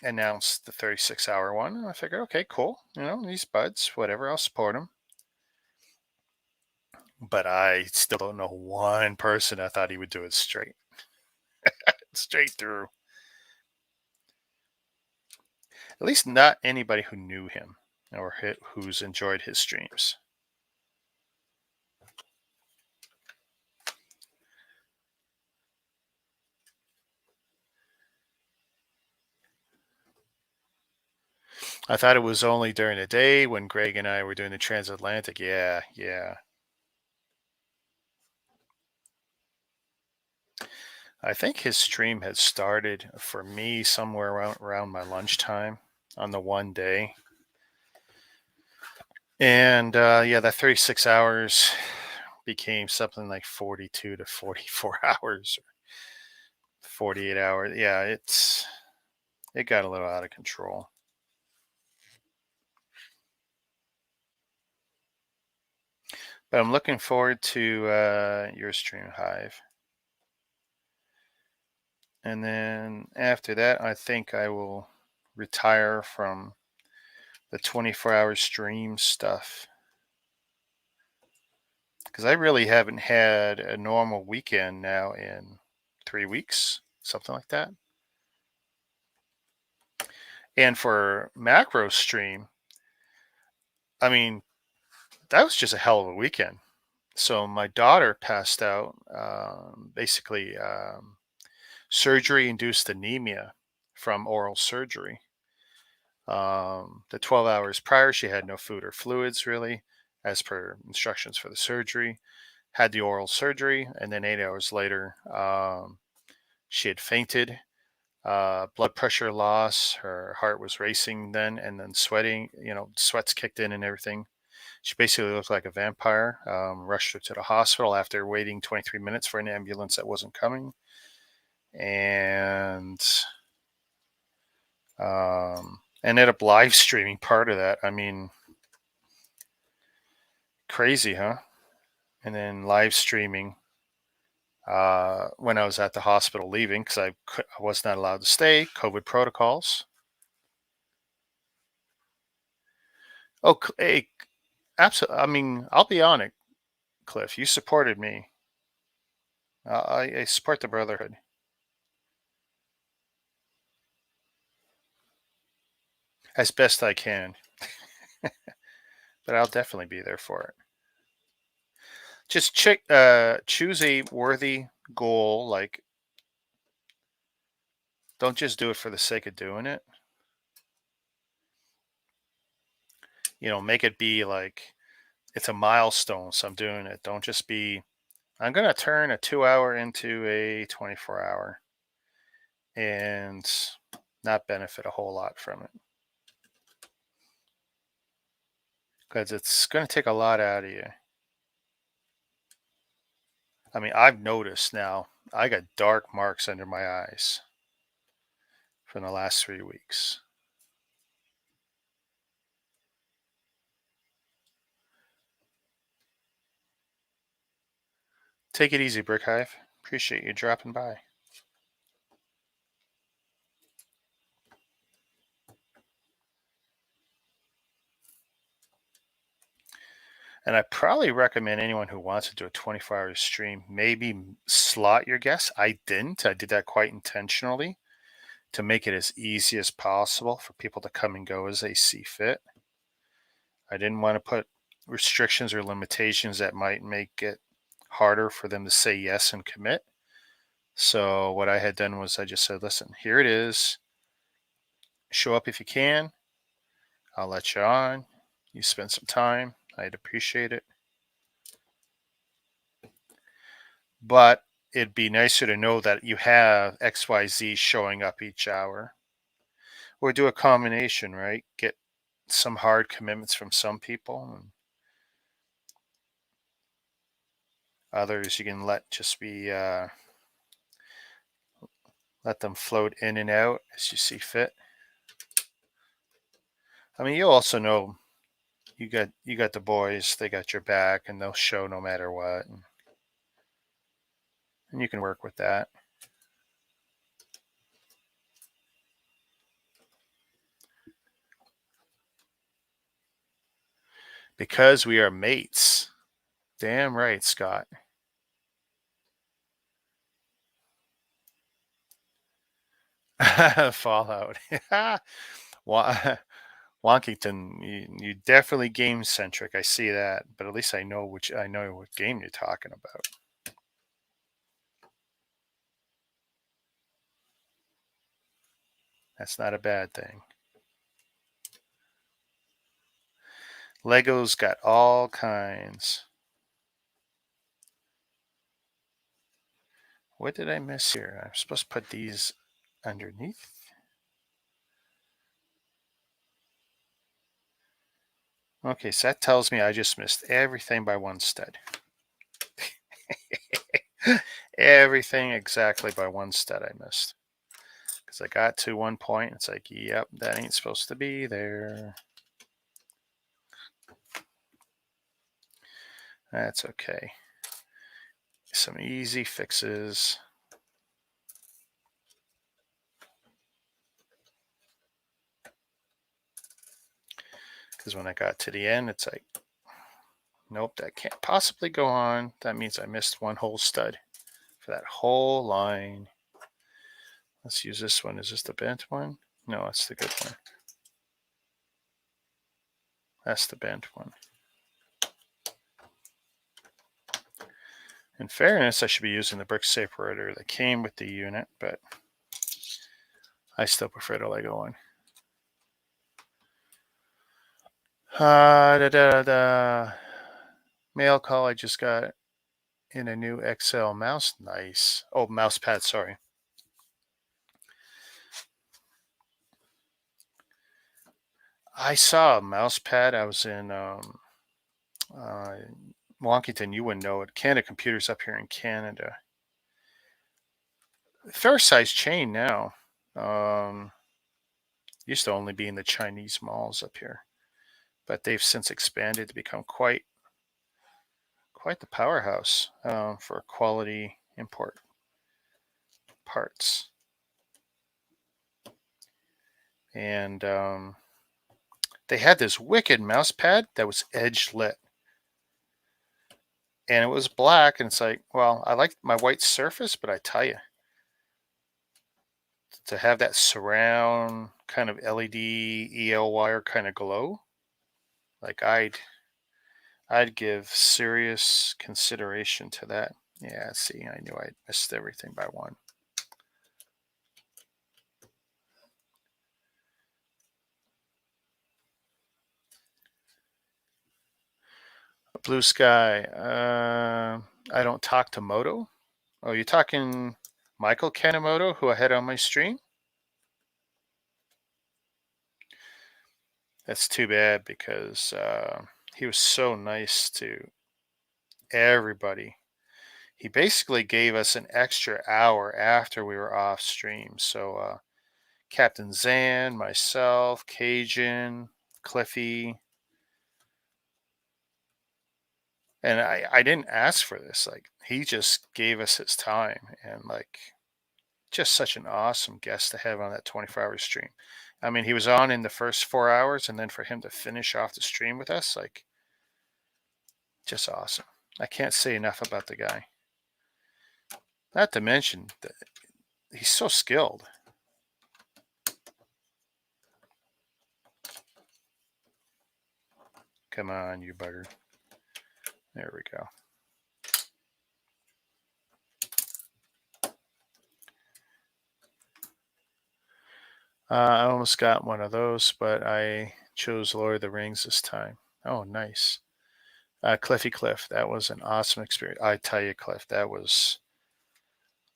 announced the 36-hour one. And I figured, okay, cool. These buds, whatever, I'll support them. But I still don't know one person that thought he would do it straight through. At least not anybody who knew him or who's enjoyed his streams. I thought it was only during the day when Greg and I were doing the transatlantic. Yeah. I think his stream had started for me somewhere around my lunchtime on the one day. And that 36 hours became something like 42 to 44 hours, 48 hours. Yeah, it got a little out of control. But I'm looking forward to your stream, Hive. And then after that, I think I will retire from the 24-hour stream stuff. Because I really haven't had a normal weekend now in 3 weeks, something like that. And for macro stream, I mean, that was just a hell of a weekend. So my daughter passed out, basically surgery-induced anemia from oral surgery. The 12 hours prior, she had no food or fluids, really, as per instructions for the surgery. Had the oral surgery, and then 8 hours later, she had fainted. Blood pressure loss. Her heart was racing then, and then sweating. Sweats kicked in and everything. She basically looked like a vampire. Rushed her to the hospital after waiting 23 minutes for an ambulance that wasn't coming. And ended up live streaming part of that. I mean, crazy, huh? And then live streaming when I was at the hospital leaving, because I was not allowed to stay, COVID protocols. Oh, hey, absolutely. I mean, I'll be on it, Cliff. You supported me. I support the Brotherhood. As best I can. But I'll definitely be there for it. Just choose a worthy goal. Like, don't just do it for the sake of doing it. Make it be like it's a milestone, so I'm doing it. Don't just be, I'm going to turn a 2-hour into a 24-hour and not benefit a whole lot from it. Because it's going to take a lot out of you. I mean, I've noticed now, I got dark marks under my eyes from the last 3 weeks. Take it easy, Brick Hive. Appreciate you dropping by. And I probably recommend anyone who wants to do a 24-hour stream, maybe slot your guests. I didn't. I did that quite intentionally to make it as easy as possible for people to come and go as they see fit. I didn't want to put restrictions or limitations that might make it harder for them to say yes and commit. So what I had done was I just said, listen, here it is. Show up if you can. I'll let you on. You spend some time. I'd appreciate it. But it'd be nicer to know that you have XYZ showing up each hour. Or do a combination, right? Get some hard commitments from some people, and others you can let just be let them float in and out as you see fit. I mean, you also know you got the boys, they got your back, and they'll show no matter what, and you can work with that. Because we are mates. Damn right, Scott. Fallout. Wonkington, you definitely game centric. I see that, but at least I know what game you're talking about. That's not a bad thing. Legos got all kinds. What did I miss here? I'm supposed to put these underneath. Okay, so that tells me I just missed everything by one stud. Everything exactly by one stud I missed. Because I got to one point, it's like, yep, that ain't supposed to be there. That's okay. Some easy fixes. Because when I got to the end, it's like, nope, that can't possibly go on. That means I missed one whole stud for that whole line. Let's use this one. Is this the bent one? No, that's the good one. That's the bent one. In fairness, I should be using the brick separator that came with the unit, but I still prefer the Lego one. Mail call I just got in a new XL mouse. Nice. Oh, mouse pad, sorry. I saw a mouse pad. I was in Wonkington. You wouldn't know it. Canada Computers up here in Canada. Fair size chain now. Used to only be in the Chinese malls up here, but they've since expanded to become quite the powerhouse for quality import parts. And they had this wicked mouse pad that was edge lit. And it was black, and it's like, well, I like my white surface, but I tell you, to have that surround kind of LED EL wire kind of glow, like I'd give serious consideration to that. Yeah, see, I knew I missed everything by one. Blue Sky. I don't talk to Moto. Oh, you're talking Michael Kanemoto, who I had on my stream? That's too bad because he was so nice to everybody. He basically gave us an extra hour after we were off stream. So Captain Zan, myself, Cajun, Cliffy, and I didn't ask for this. Like, he just gave us his time, and like, just such an awesome guest to have on that 24-hour stream. I mean, he was on in the first 4 hours, and then for him to finish off the stream with us, like, just awesome. I can't say enough about the guy. Not to mention that he's so skilled. Come on, you bugger. There we go. I almost got one of those, but I chose Lord of the Rings this time. Oh, nice. Cliffy Cliff, that was an awesome experience. I tell you, Cliff, that was.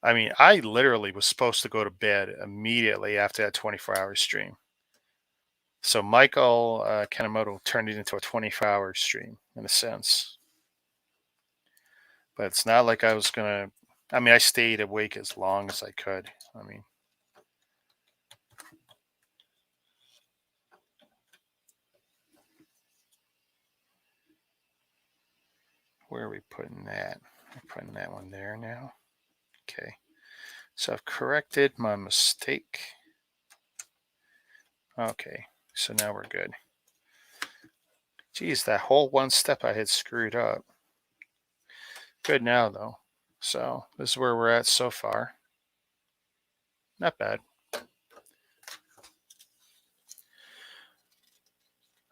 I mean, I literally was supposed to go to bed immediately after that 24-hour stream. So Michael Kanemoto turned it into a 24-hour stream in a sense. But it's not like I was going to. I mean, I stayed awake as long as I could. I mean, Where are we putting that? I'm putting that one there now. Okay. So I've corrected my mistake. Okay. So now we're good. Geez, that whole one step I had screwed up. Good now, though. So this is where we're at so far. Not bad.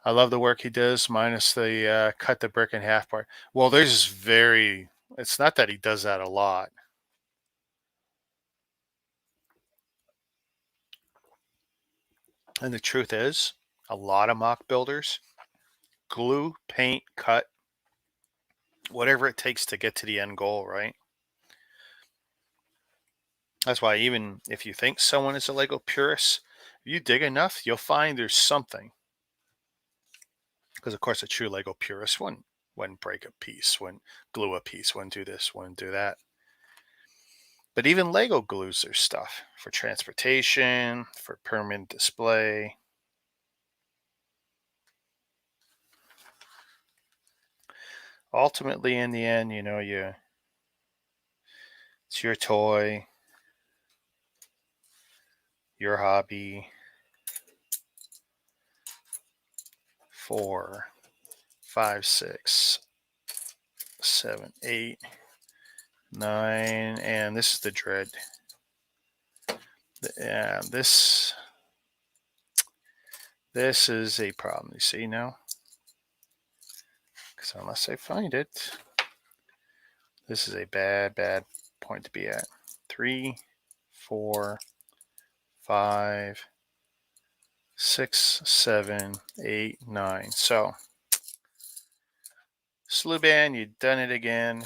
I love the work he does, minus the cut the brick in half part. Well, there's very, it's not that he does that a lot. And the truth is, a lot of mock builders glue, paint, cut, whatever it takes to get to the end goal, right? That's why even if you think someone is a Lego purist, if you dig enough, you'll find there's something. Because of course a true Lego purist wouldn't break a piece, wouldn't glue a piece, wouldn't do this, wouldn't do that. But even Lego glues their stuff for transportation, for permanent display. Ultimately, in the end, it's your toy, your hobby. 4, 5, 6, 7, 8, 9, and this is the dread. And this is a problem. You see now? Because unless I find it, this is a bad point to be at. 3, 4, 5, 6, 7, 8, 9. So, Sluban, you've done it again.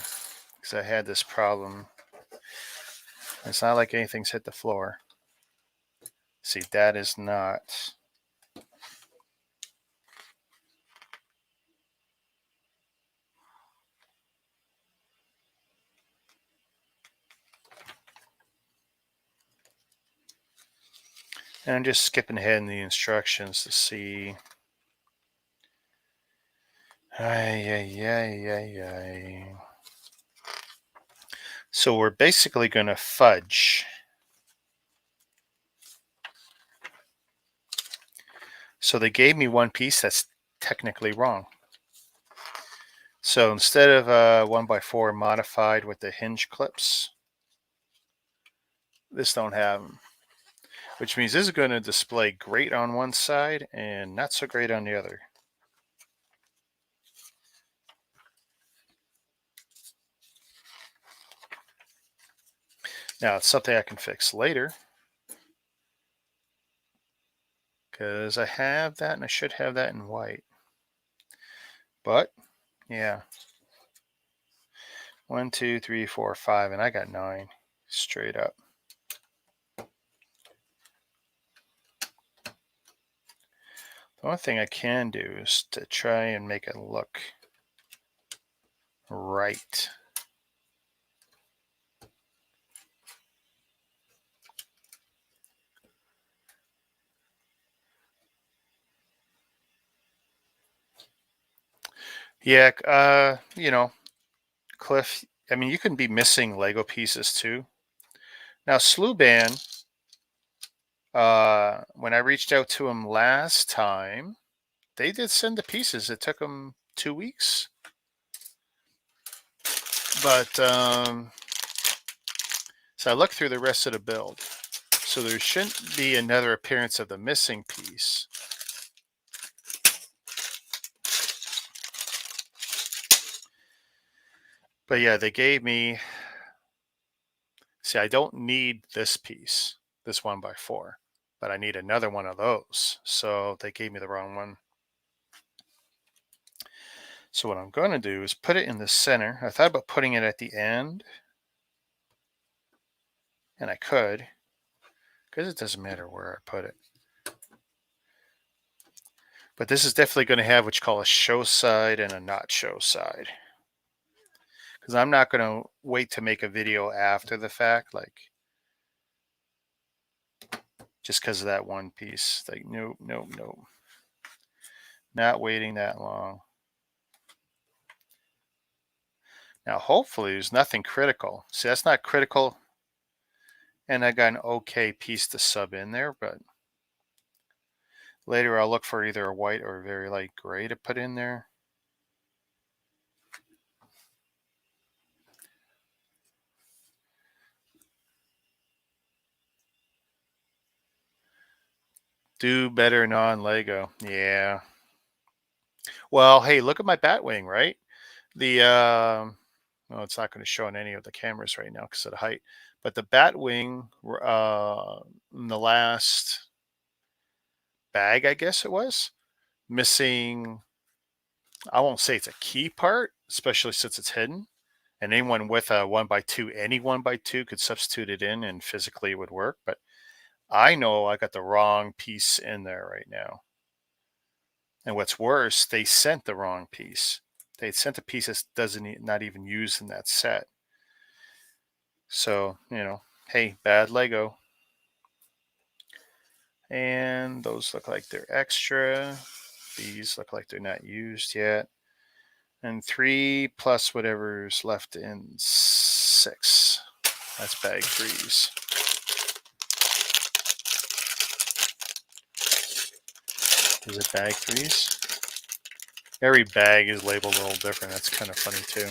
Because I had this problem. It's not like anything's hit the floor. See, that is not. And I'm just skipping ahead in the instructions to see. So we're basically going to fudge. So they gave me one piece that's technically wrong. So instead of 1x4 modified with the hinge clips, this don't have them. Which means this is going to display great on one side and not so great on the other. Now it's something I can fix later. Because I have that and I should have that in white. But, yeah. 1, 2, 3, 4, 5, and I got 9 straight up. The only thing I can do is to try and make it look right. Yeah, Cliff, I mean, you can be missing Lego pieces too. Now, Sluban, when I reached out to him last time, they did send the pieces. It took them 2 weeks. But, so I looked through the rest of the build. So there shouldn't be another appearance of the missing piece. But yeah, they gave me, see, I don't need this piece, this 1x4, but I need another one of those. So they gave me the wrong one. So what I'm going to do is put it in the center. I thought about putting it at the end, and I could, because it doesn't matter where I put it. But this is definitely going to have what you call a show side and a not show side. Because I'm not going to wait to make a video after the fact, like, just because of that one piece. Like, nope. Not waiting that long. Now, hopefully there's nothing critical. See, that's not critical. And I got an okay piece to sub in there, but later I'll look for either a white or a very light gray to put in there. Do better non-Lego. Yeah. Well, hey, look at my Batwing, right? The well, it's not going to show on any of the cameras right now because of the height. But the Batwing, in the last bag, I guess it was, missing. I won't say it's a key part, especially since it's hidden. And anyone with a 1x2, any 1x2 could substitute it in and physically it would work. But I know I got the wrong piece in there right now. And what's worse, they sent the wrong piece. They sent a piece that not even used in that set. So, hey, bad Lego. And those look like they're extra. These look like they're not used yet. And 3 plus whatever's left in 6. That's bag 3s. Is it bag 3s? Every bag is labeled a little different. That's kind of funny too.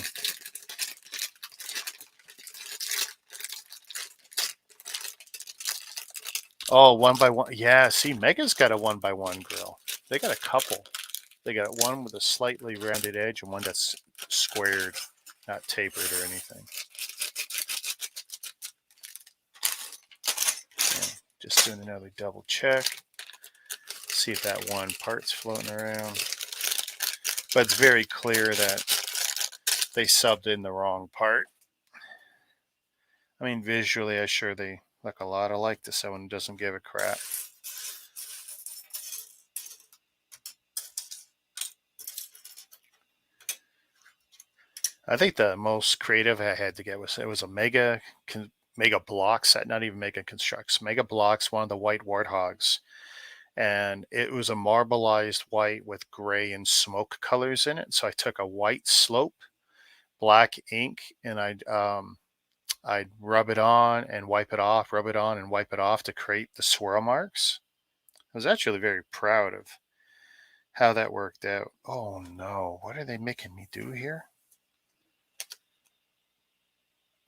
Oh, 1x1. Yeah, see, Mega's got a 1x1 grill. They got a couple. They got one with a slightly rounded edge and one that's squared, not tapered or anything. Yeah, just doing another double check. See if that one part's floating around. But it's very clear that they subbed in the wrong part. I mean, visually, I'm sure they look a lot alike to someone who doesn't give a crap. I think the most creative I had to get was it was a Mega Block set, not even Mega Constructs. Mega Blocks, one of the white warthogs. And it was a marbleized white with gray and smoke colors in it. So I took a white slope, black ink, and I'd rub it on and wipe it off, rub it on and wipe it off to create the swirl marks. I was actually very proud of how that worked out. Oh no, what are they making me do here?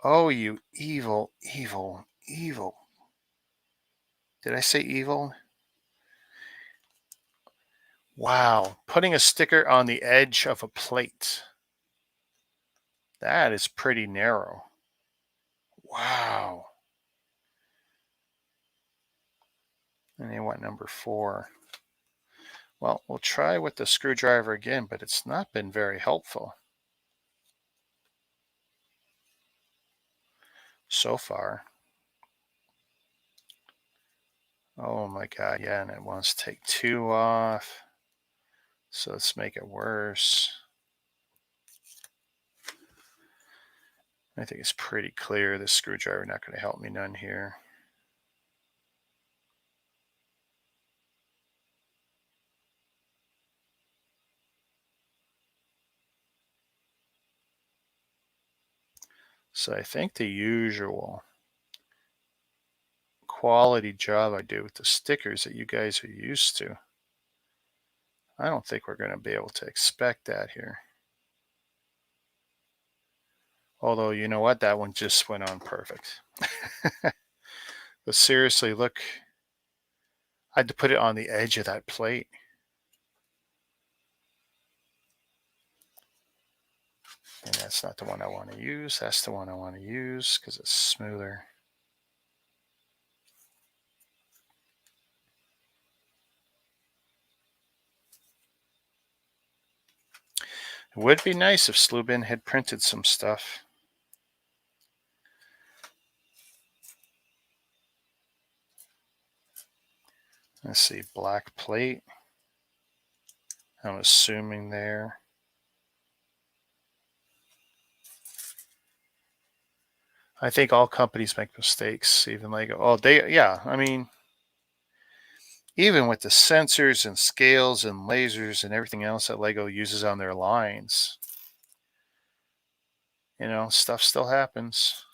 Oh, you evil, evil, evil. Did I say evil? Wow, putting a sticker on the edge of a plate. That is pretty narrow. Wow. And they want number 4. Well, we'll try with the screwdriver again, but it's not been very helpful so far. Oh my God, yeah, and it wants to take 2 off. So let's make it worse. I think it's pretty clear this screwdriver not going to help me none here. So I think the usual quality job I do with the stickers that you guys are used to, I don't think we're going to be able to expect that here. Although, you know what? That one just went on perfect. But seriously, look. I had to put it on the edge of that plate. And that's not the one I want to use. That's the one I want to use because it's smoother. It would be nice if Sluban had printed some stuff. Let's see, black plate. I'm assuming there. I think all companies make mistakes, even Lego. Oh, yeah, I mean, even with the sensors and scales and lasers and everything else that Lego uses on their lines, You know, stuff still happens.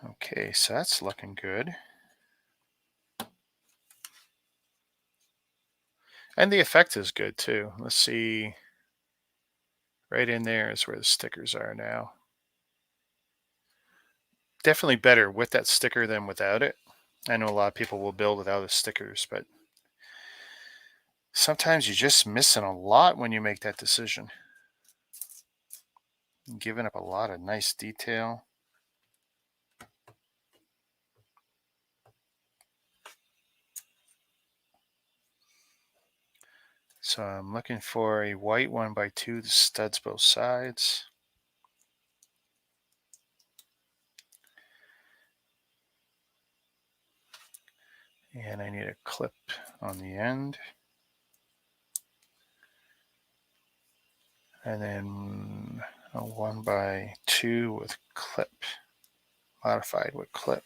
Okay, so that's looking good. And the effect is good too. Let's see. Right in there is where the stickers are now. Definitely better with that sticker than without it. I know a lot of people will build without the stickers, but sometimes you're just missing a lot when you make that decision. You're giving up a lot of nice detail. So I'm looking for a white 1x2, the studs both sides. And I need a clip on the end. And then a 1x2 with clip, modified with clip.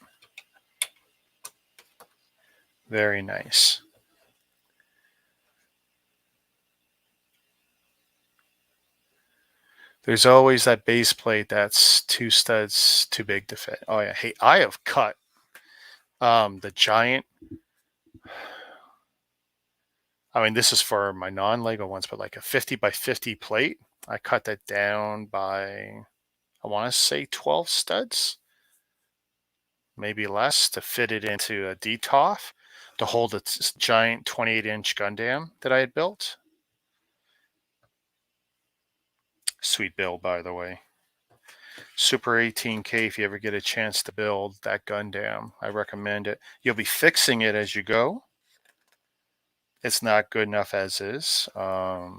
Very nice. There's always that base plate that's 2 studs too big to fit. Oh yeah, hey, I have cut the giant. I mean, this is for my non-Lego ones, but like a 50x50 plate. I cut that down by, I want to say 12 studs, maybe less, to fit it into a DTOF to hold its giant 28-inch Gundam that I had built. Sweet build, by the way. Super 18K if you ever get a chance to build that Gundam. I recommend it. You'll be fixing it as you go. It's not good enough as is. But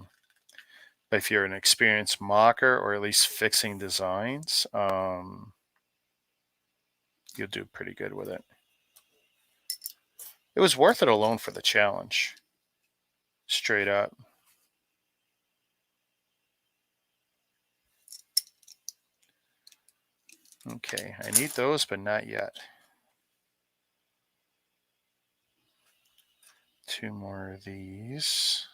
if you're an experienced mocker or at least fixing designs, you'll do pretty good with it. It was worth it alone for the challenge. Straight up. Okay, I need those, but not yet. 2 more of these.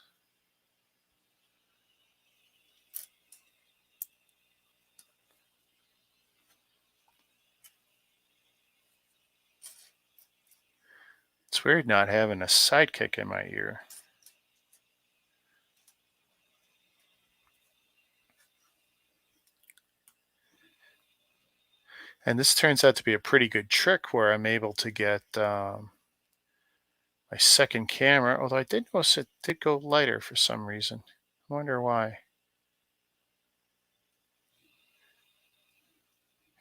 It's weird not having a sidekick in my ear. And this turns out to be a pretty good trick where I'm able to get my second camera, although I did notice it did go lighter for some reason. I wonder why.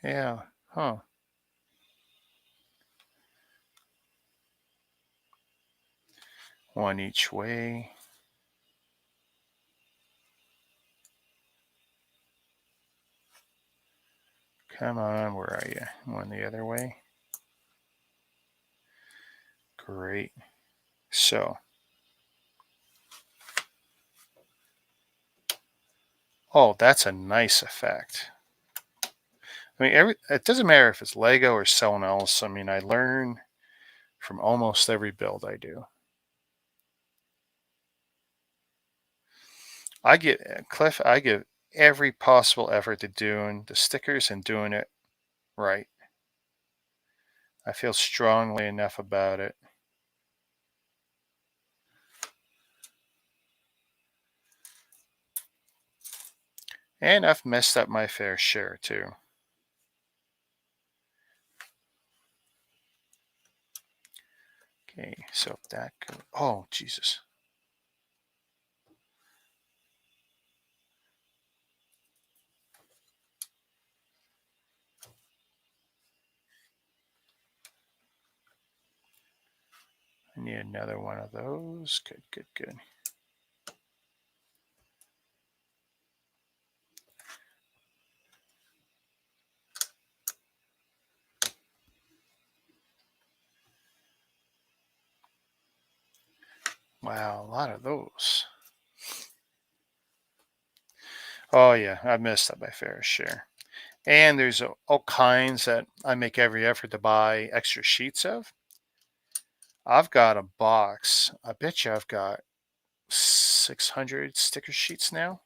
Yeah, huh. One each way. Come on, where are you? One the other way. Great. So, oh, that's a nice effect. I mean, it doesn't matter if it's Lego or someone else. I mean, I learn from almost every build I do. I give every possible effort to doing the stickers and doing it right. I feel strongly enough about it. And I've messed up my fair share too. Okay, so that goes, oh, Jesus. I need another one of those. Good, good, good. Wow, a lot of those. Oh yeah, I've missed up my fair share. And there's all kinds that I make every effort to buy extra sheets of. I've got a box. I bet you I've got 600 sticker sheets now.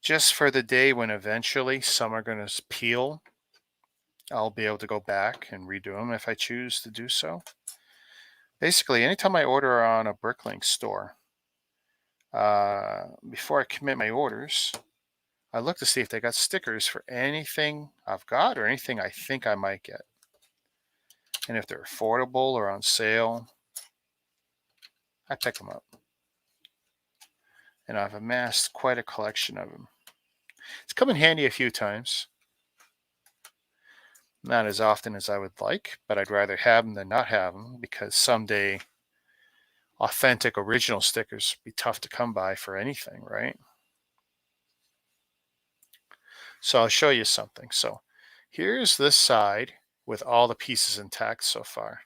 Just for the day when eventually some are going to peel. I'll be able to go back and redo them if I choose to do so. Basically, anytime I order on a Bricklink store, before I commit my orders, I look to see if they got stickers for anything I've got or anything I think I might get. And if they're affordable or on sale, I pick them up. And I've amassed quite a collection of them. It's come in handy a few times. Not as often as I would like, but I'd rather have them than not have them because someday authentic original stickers be tough to come by for anything, right? So I'll show you something. So here's this side with all the pieces intact so far.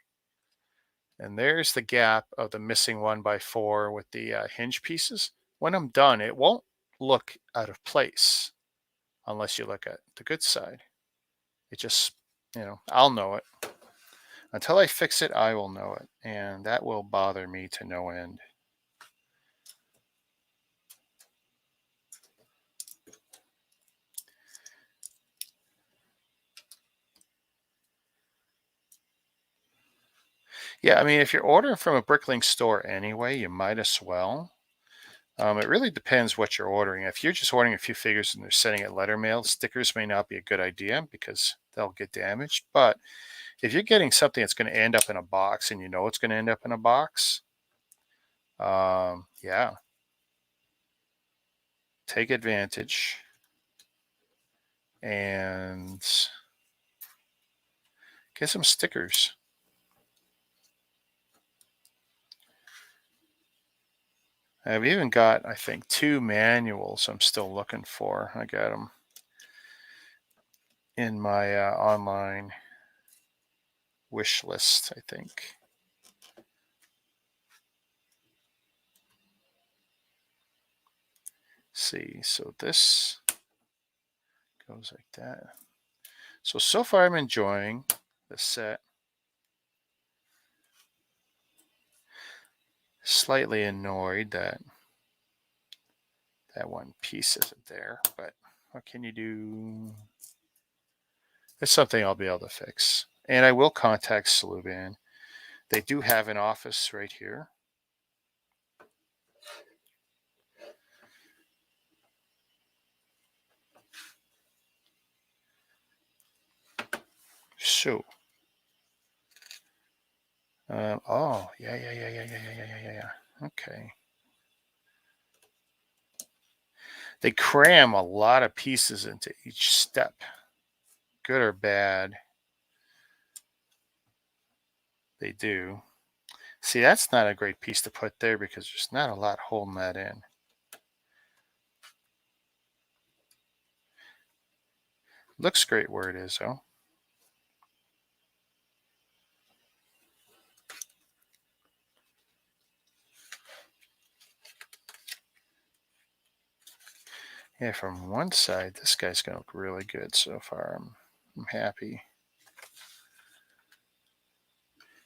And there's the gap of the missing 1x4 with the hinge pieces. When I'm done, it won't look out of place unless you look at the good side. It just, I'll know it. Until I fix it, I will know it. And that will bother me to no end. Yeah, I mean, if you're ordering from a Bricklink store anyway, you might as well. It really depends what you're ordering. If you're just ordering a few figures and they're sending it letter mail, stickers may not be a good idea because they'll get damaged. But if you're getting something that's going to end up in a box and you know it's going to end up in a box, yeah, take advantage and get some stickers. I've even got, I think, 2 manuals I'm still looking for. I got them in my online wish list, I think. See, so this goes like that. So far I'm enjoying the set. Slightly annoyed that that one piece isn't there, but what can you do? It's something I'll be able to fix. And I will contact Sluban. They do have an office right here. So, oh, yeah. Okay. They cram a lot of pieces into each step, good or bad. They do. See, that's not a great piece to put there because there's not a lot holding that in. Looks great where it is, though. Yeah, from one side, this guy's going to look really good so far. I'm happy.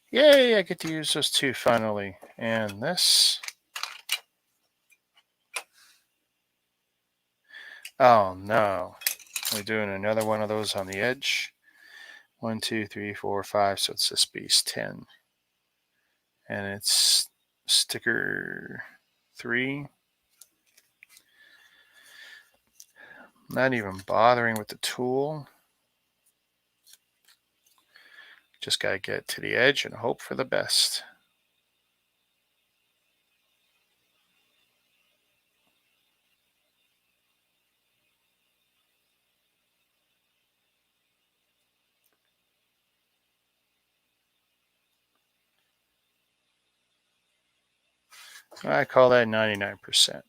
Yay, I get to use those 2 finally. And this. Oh, no. We're doing another one of those on the edge. 1, 2, 3, 4, 5. So it's this piece 10. And it's sticker 3. Not even bothering with the tool. Just got to get to the edge and hope for the best. I call that 99%.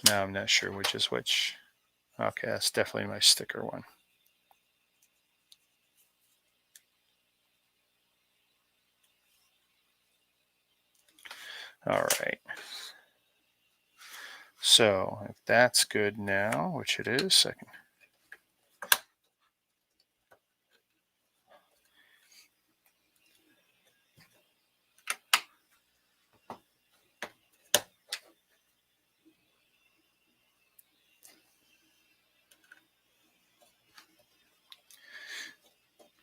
Now I'm not sure which is which. Okay, that's definitely my sticker one. All right. So if that's good now, which it is, I can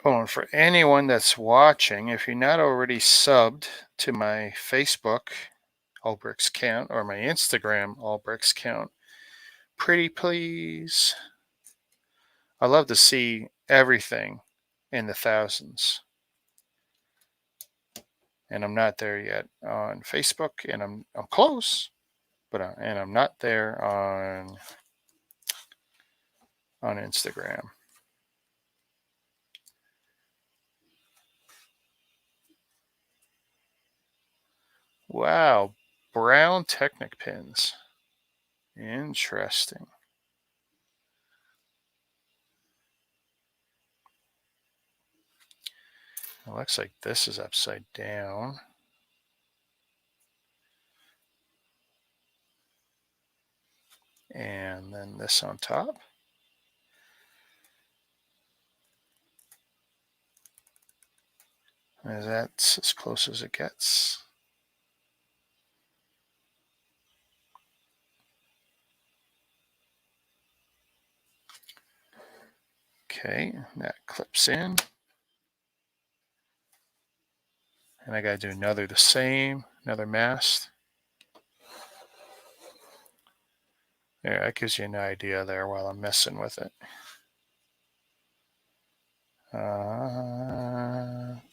oh, and for anyone that's watching, if you're not already subbed to my Facebook, All Bricks Count, or my Instagram, All Bricks Count, pretty please. I love to see everything in the thousands. And I'm not there yet on Facebook, and I'm close, but and I'm not there on Instagram. Wow, brown Technic pins. Interesting. It looks like this is upside down. And then this on top. And that's as close as it gets. Okay, that clips in. And I got to do another the same, another mast. There, that gives you an idea there while I'm messing with it.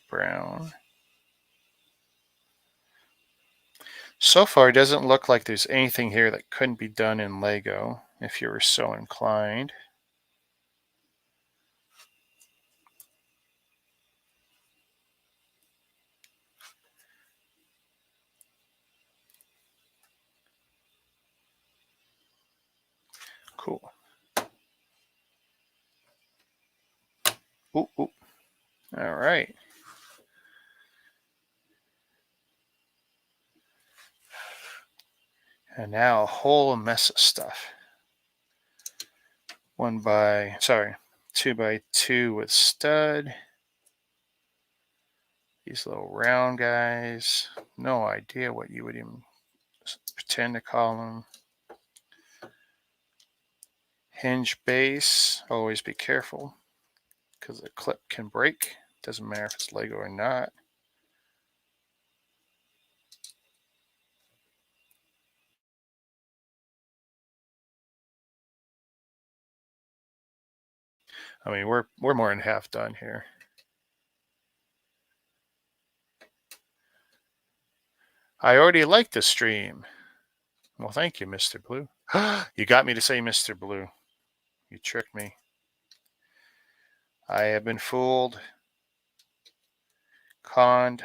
Brown. So far, it doesn't look like there's anything here that couldn't be done in Lego if you were so inclined. Cool. Ooh, ooh. All right. And now a whole mess of stuff. 2x2 with stud. These little round guys. No idea what you would even pretend to call them. Hinge base. Always be careful because the clip can break. Doesn't matter if it's Lego or not. I mean, we're more than half done here. I already liked the stream. Well, thank you, Mr. Blue. You got me to say Mr. Blue. You tricked me. I have been fooled, conned.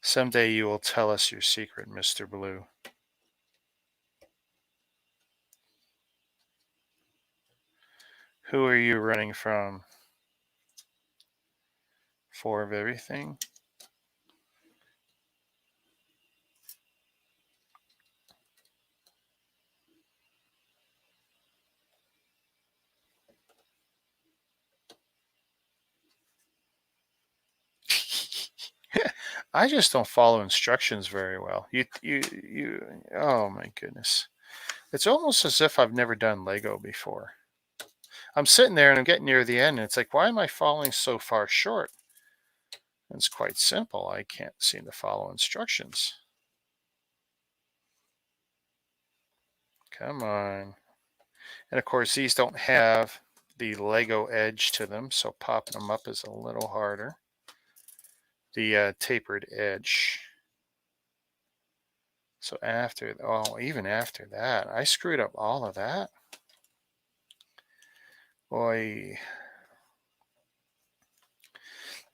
Someday you will tell us your secret, Mr. Blue. Who are you running from? 4 of everything? I just don't follow instructions very well. Oh my goodness. It's almost as if I've never done Lego before. I'm sitting there and I'm getting near the end, and it's like, why am I falling so far short? And it's quite simple. I can't seem to follow instructions. Come on. And of course, these don't have the Lego edge to them, so popping them up is a little harder. The tapered edge. So even after that, I screwed up all of that. Boy.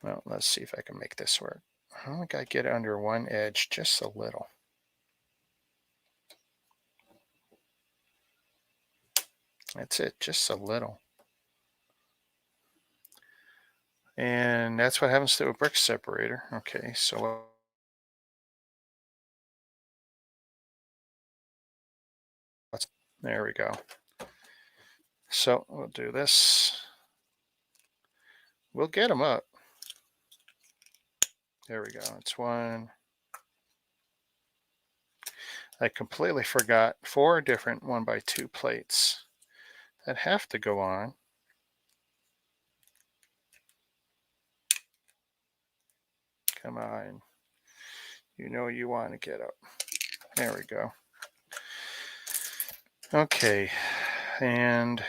Well, let's see if I can make this work. I think I get under one edge just a little. That's it, just a little. And that's what happens to a brick separator. Okay, so there we go. So we'll do this. We'll get them up. There we go. It's one. I completely forgot 4 different 1x2 plates that have to go on. Come on. You know you want to get up. There we go. Okay. And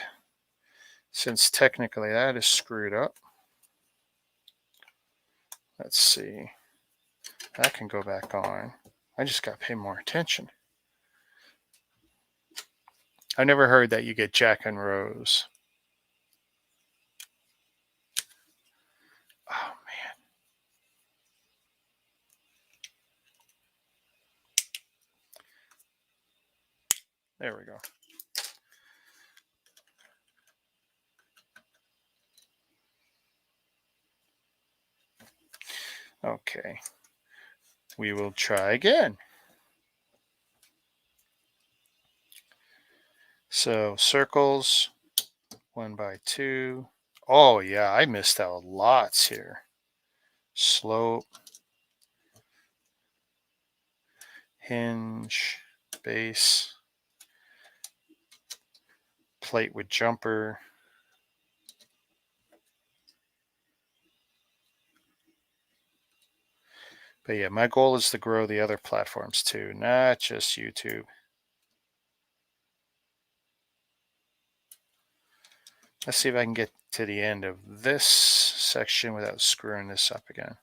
since technically that is screwed up, let's see. That can go back on. I just got to pay more attention. I never heard that you get Jack and Rose. Oh, man. There we go. Okay. We will try again. So circles, 1x2. Oh, yeah, I missed out lots here. Slope, hinge, base, plate with jumper. But yeah, my goal is to grow the other platforms too, not just YouTube. Let's see if I can get to the end of this section without screwing this up again.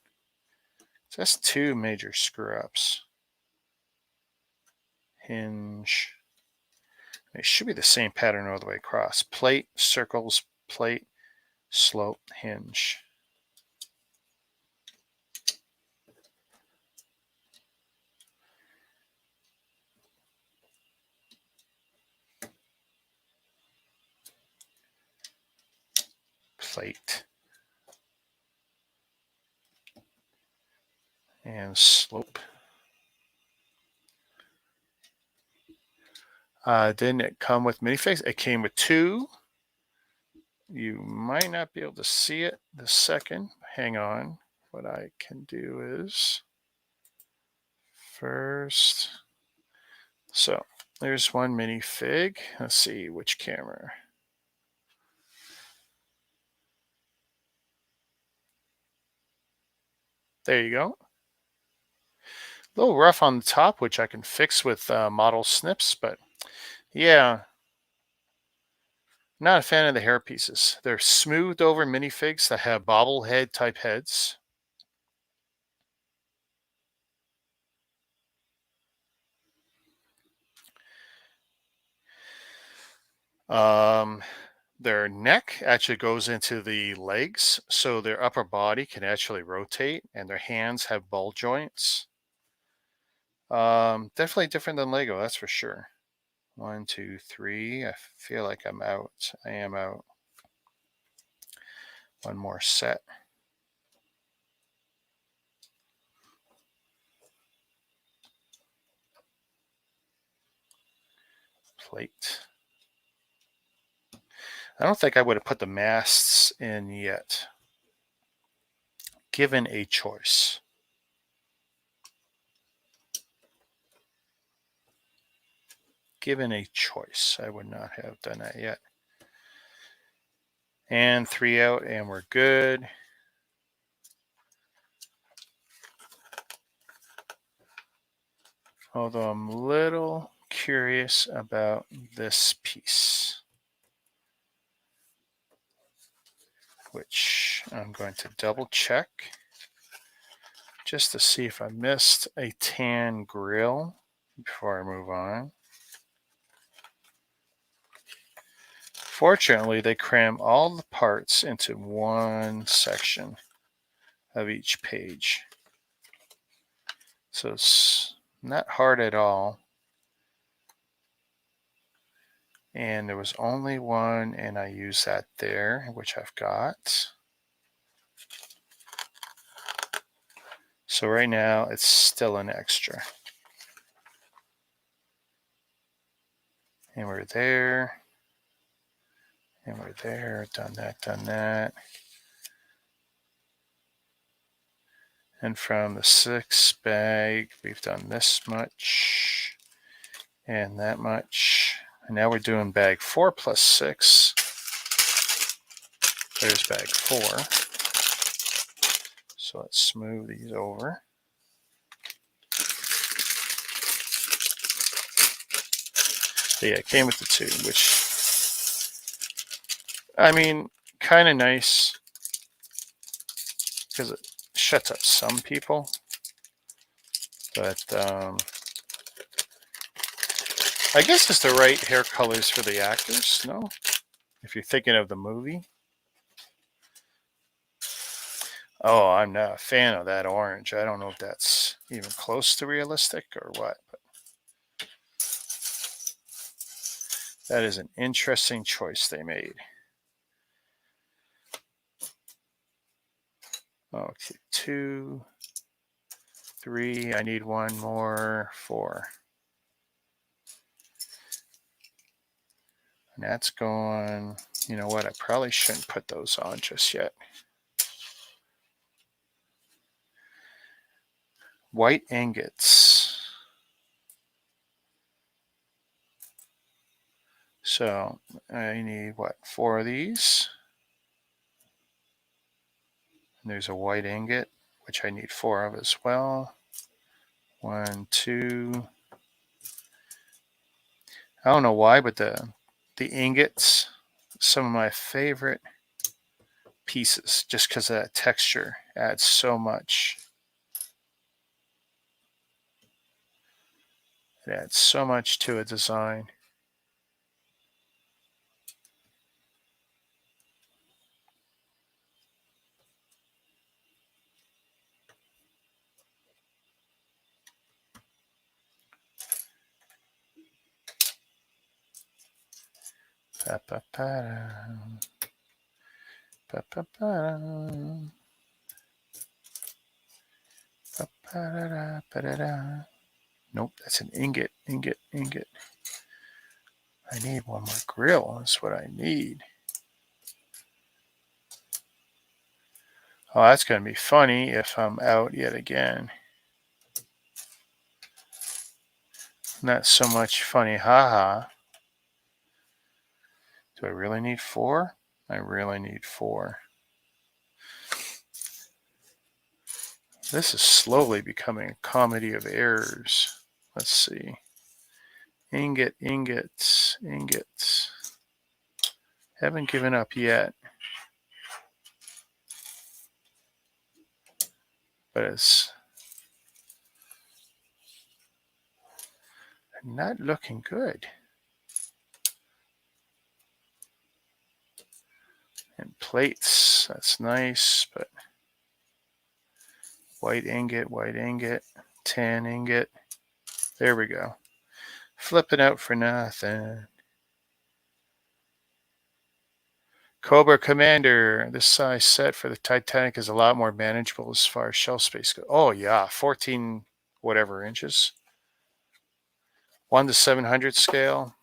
So that's 2 major screw ups. Hinge. It should be the same pattern all the way across. Plate, circles, plate, slope, hinge. Plate. And slope. Didn't it come with minifigs? It came with 2. You might not be able to see it the second. Hang on. What I can do is first. So there's one minifig. Let's see which camera. There you go. A little rough on the top, which I can fix with model snips, but yeah, not a fan of the hair pieces. They're smoothed over minifigs that have bobblehead type heads. Their neck actually goes into the legs, so their upper body can actually rotate, and their hands have ball joints. Definitely different than Lego, that's for sure. 1, 2, 3. I feel like I'm out. I am out. One more set. Plate. I don't think I would have put the masts in yet. Given a choice. Given a choice, I would not have done that yet. And 3 out, and we're good. Although I'm a little curious about this piece, which I'm going to double check just to see if I missed a tan grill before I move on. Fortunately, they cram all the parts into one section of each page. So it's not hard at all. And there was only one, and I used that there, which I've got. So right now it's still an extra. And we're there. And we're there. Done that, done that. And from the 6 bag, we've done this much and that much. And now we're doing bag 4 plus 6. There's bag 4. So let's smooth these over. But yeah, it came with the 2, which, I mean, kind of nice because it shuts up some people. But I guess it's the right hair colors for the actors, no? If you're thinking of the movie. Oh, I'm not a fan of that orange. I don't know if that's even close to realistic or what. But that is an interesting choice they made. Okay, 2, 3. I need 1 more. 4. And that's going, you know what? I probably shouldn't put those on just yet. White ingots. So I need what? 4 of these. And there's a white ingot, which I need 4 of as well. 1, 2. I don't know why, but the ingots, some of my favorite pieces, just because of that texture adds so much. It adds so much to a design. Nope, that's an ingot. I need 1 more grill. That's what I need. Oh, that's going to be funny if I'm out yet again. Not so much funny, haha. Do I really need 4? I really need 4. This is slowly becoming a comedy of errors. Let's see. Ingots. Haven't given up yet. But it's not looking good. And plates, that's nice, but white ingot, tan ingot. There we go. Flipping out for nothing. Cobra Commander, this size set for the Titanic is a lot more manageable as far as shelf space goes. Oh yeah, 14 whatever inches. 1 to 700 scale.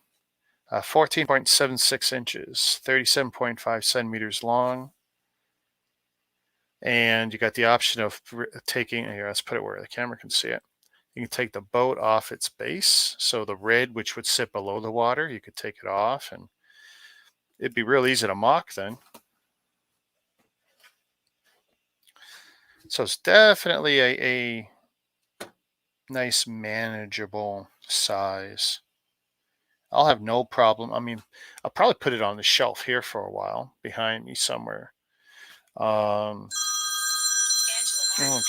14.76 inches, 37.5 centimeters long. And you got the option of taking, here, let's put it where the camera can see it. You can take the boat off its base. So the red, which would sit below the water, you could take it off and it'd be real easy to mock then. So it's definitely a nice manageable size. I'll have no problem. I mean, I'll probably put it on the shelf here for a while behind me somewhere. Oh,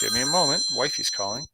give me a moment. Wifey's calling.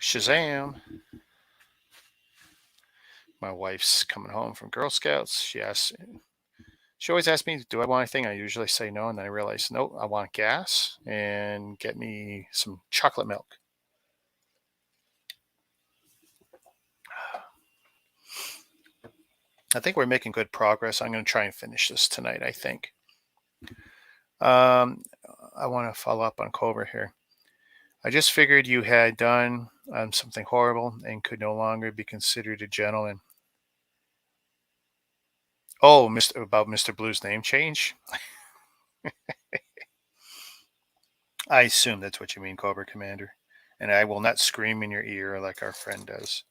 Shazam. My wife's coming home from Girl Scouts. She always asks me, do I want anything? I usually say no, and then I realize, nope, I want gas and get me some chocolate milk. I think we're making good progress. I'm going to try and finish this tonight, I think. I want to follow up on Cobra here. I just figured you had done something horrible and could no longer be considered a gentleman. Oh, about Mr. Blue's name change? I assume that's what you mean, Cobra Commander. And I will not scream in your ear like our friend does.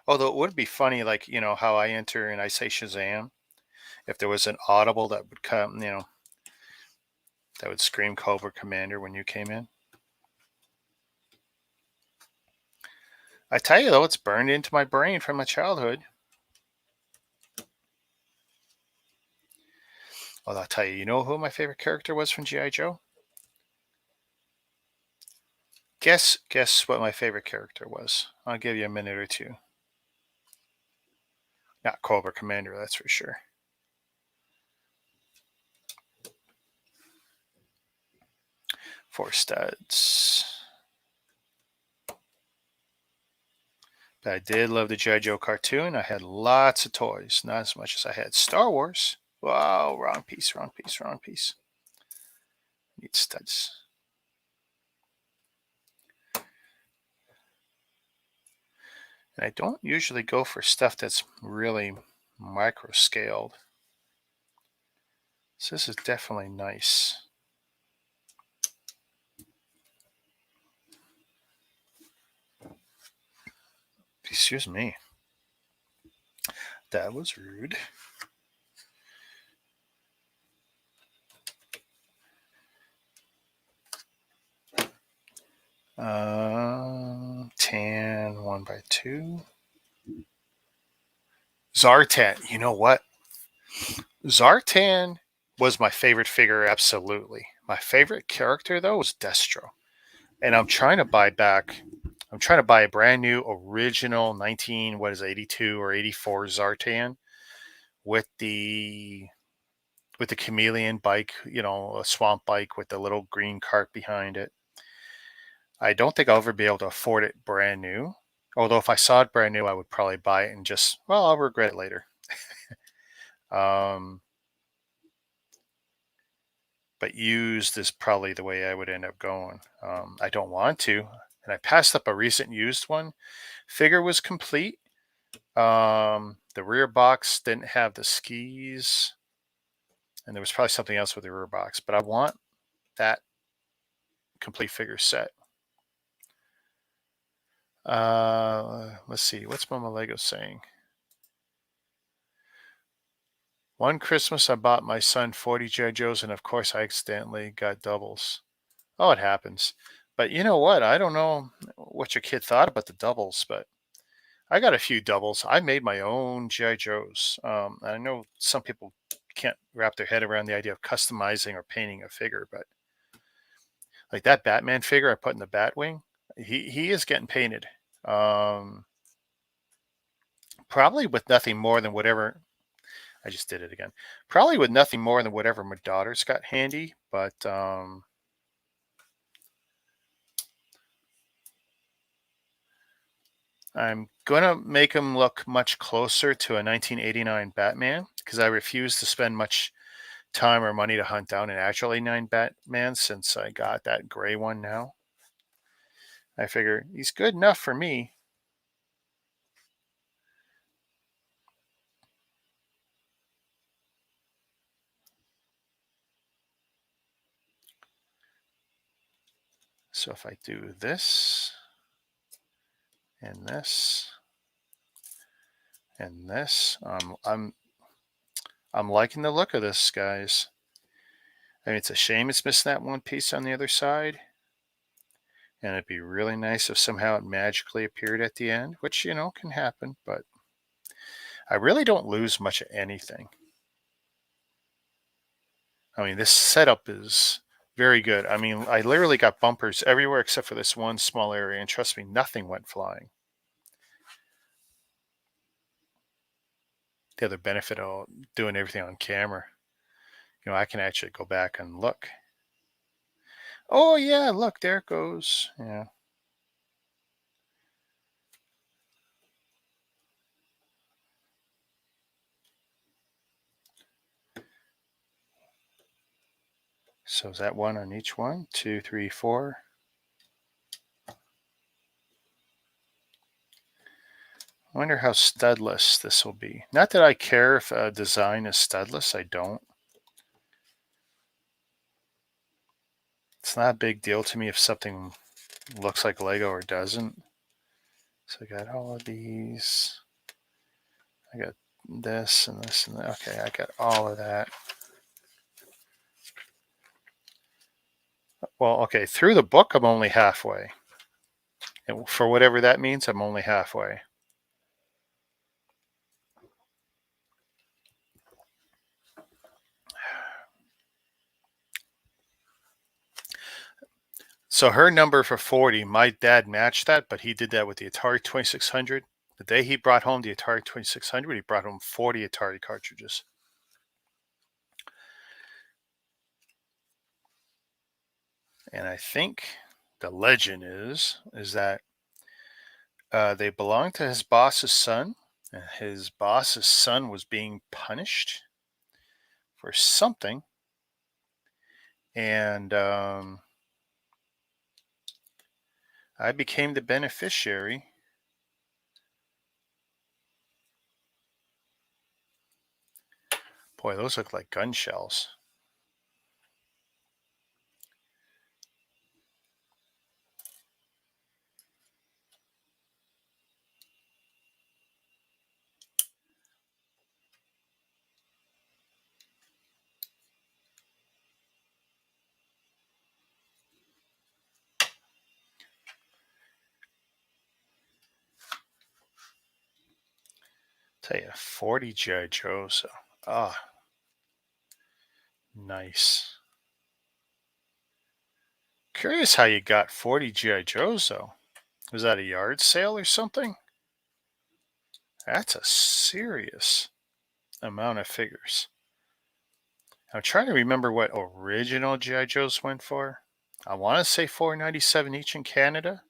Although it would be funny, like, you know, how I enter and I say Shazam. If there was an audible that would come, you know, that would scream Cobra Commander when you came in. I tell you, though, it's burned into my brain from my childhood. Well, I'll tell you, you know who my favorite character was from G.I. Joe? Guess what my favorite character was. I'll give you a minute or two. Not Cobra Commander, that's for sure. Four studs. But I did love the G.I. Joe cartoon. I had lots of toys, not as much as I had Star Wars. Wow, wrong piece, wrong piece, wrong piece. Need studs. And I don't usually go for stuff that's really micro scaled. So this is definitely nice. Excuse me. That was rude. Tan 1x2. Zartan. You know what? Zartan was my favorite figure, absolutely. My favorite character, though, was Destro. And I'm trying to buy a brand new original 82 or 84 Zartan with the chameleon bike, you know, a swamp bike with the little green cart behind it. I don't think I'll ever be able to afford it brand new. Although if I saw it brand new, I would probably buy it and just, well, I'll regret it later. But used is probably the way I would end up going. I don't want to. And I passed up a recent used one. Figure was complete. The rear box didn't have the skis. And there was probably something else with the rear box. But I want that complete figure set. Let's see. What's Mama Lego saying? One Christmas, I bought my son 40 G.I. Joes, and of course, I accidentally got doubles. Oh, it happens. But you know what? I don't know what your kid thought about the doubles, but I got a few doubles. I made my own G.I. Joes. I know some people can't wrap their head around the idea of customizing or painting a figure, but like that Batman figure I put in the Batwing, he is getting painted. Probably with nothing more than whatever. I just did it again. Probably with nothing more than whatever my daughter's got handy, but I'm going to make him look much closer to a 1989 Batman because I refuse to spend much time or money to hunt down an actual 89 Batman since I got that gray one now. I figure he's good enough for me. So if I do this and this and this, I'm liking the look of this, guys. I mean, it's a shame it's missing that one piece on the other side. And it'd be really nice if somehow it magically appeared at the end, which, you know, can happen, but I really don't lose much of anything. I mean, this setup is Very good. I mean, I literally got bumpers everywhere except for this one small area, and trust me, nothing went flying. The other benefit of doing everything on camera, I can actually go back and look. Oh yeah, look, there it goes. Yeah. So is that one on each one? 2, 3, 4. I wonder how studless this will be. Not that I care if a design is studless. I don't. It's not a big deal to me if something looks like Lego or doesn't. So I got all of these. I got this and this and that. Okay, I got all of that. Well, okay, through the book, I'm only halfway. And for whatever that means, I'm only halfway. So her number for 40, my dad matched that, but he did that with the Atari 2600. The day he brought home the Atari 2600, he brought home 40 Atari cartridges. And I think the legend is that they belonged to his boss's son, and his boss's son was being punished for something. And I became the beneficiary. Boy, those look like gun shells. Tell you, 40 G.I. Joes. Ah, nice. Curious how you got 40 G.I. Joes, though. Was that a yard sale or something? That's a serious amount of figures. I'm trying to remember what original G.I. Joes went for. I want to say $4.97 each in Canada,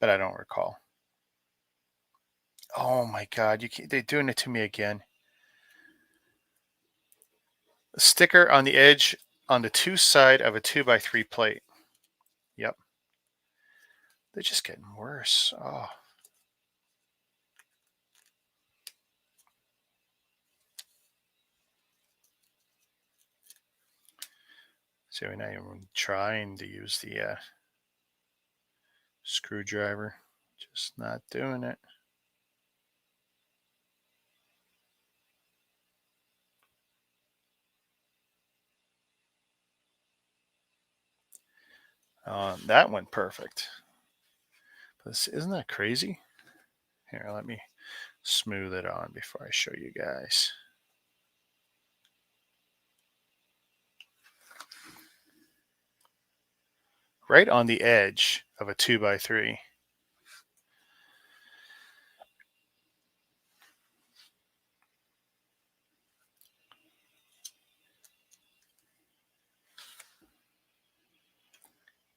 but I don't recall. Oh my God, they're doing it to me again. A sticker on the edge on the two side of a 2x3 plate. Yep. They're just getting worse. Oh. So we're not even trying to use the screwdriver. Just not doing it. That went perfect. But isn't that crazy? Here, let me smooth it on before I show you guys. Right on the edge of a 2x3.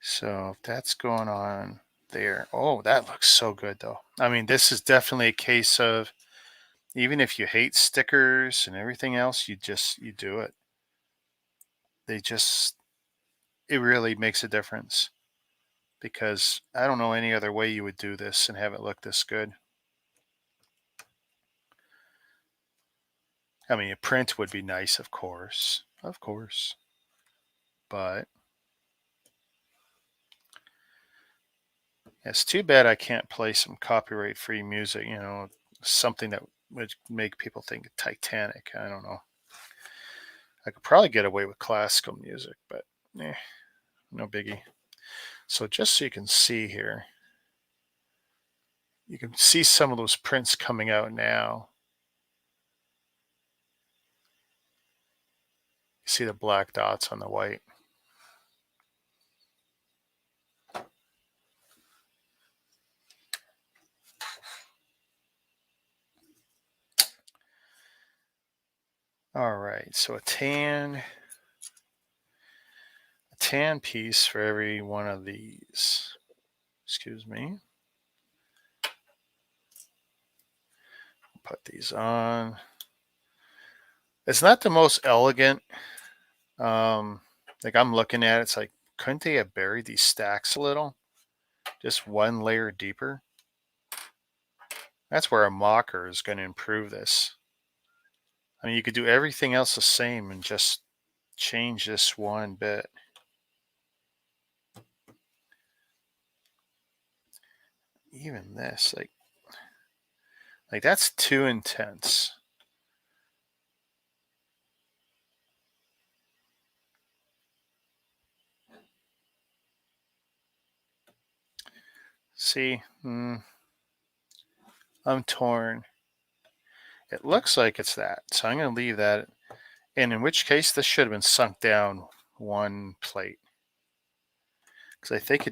So that's going on there. Oh, that looks so good though. I mean, this is definitely a case of even if you hate stickers and everything else, you do it. It really makes a difference because I don't know any other way you would do this and have it look this good. I mean, a print would be nice, of course, but it's too bad I can't play some copyright-free music, something that would make people think Titanic. I don't know. I could probably get away with classical music, but no biggie. So just so you can see here, you can see some of those prints coming out now. see the black dots on the white. All right, so a tan piece for every one of these. Excuse me. Put these on. It's not the most elegant. Like I'm looking at it, it's like, couldn't they have buried these stacks a little? Just one layer deeper? That's where a mocker is going to improve this. I mean, you could do everything else the same and just change this one bit. Even this, like that's too intense. See, I'm torn. It looks like it's that, so I'm going to leave that. And in which case, this should have been sunk down one plate, because I think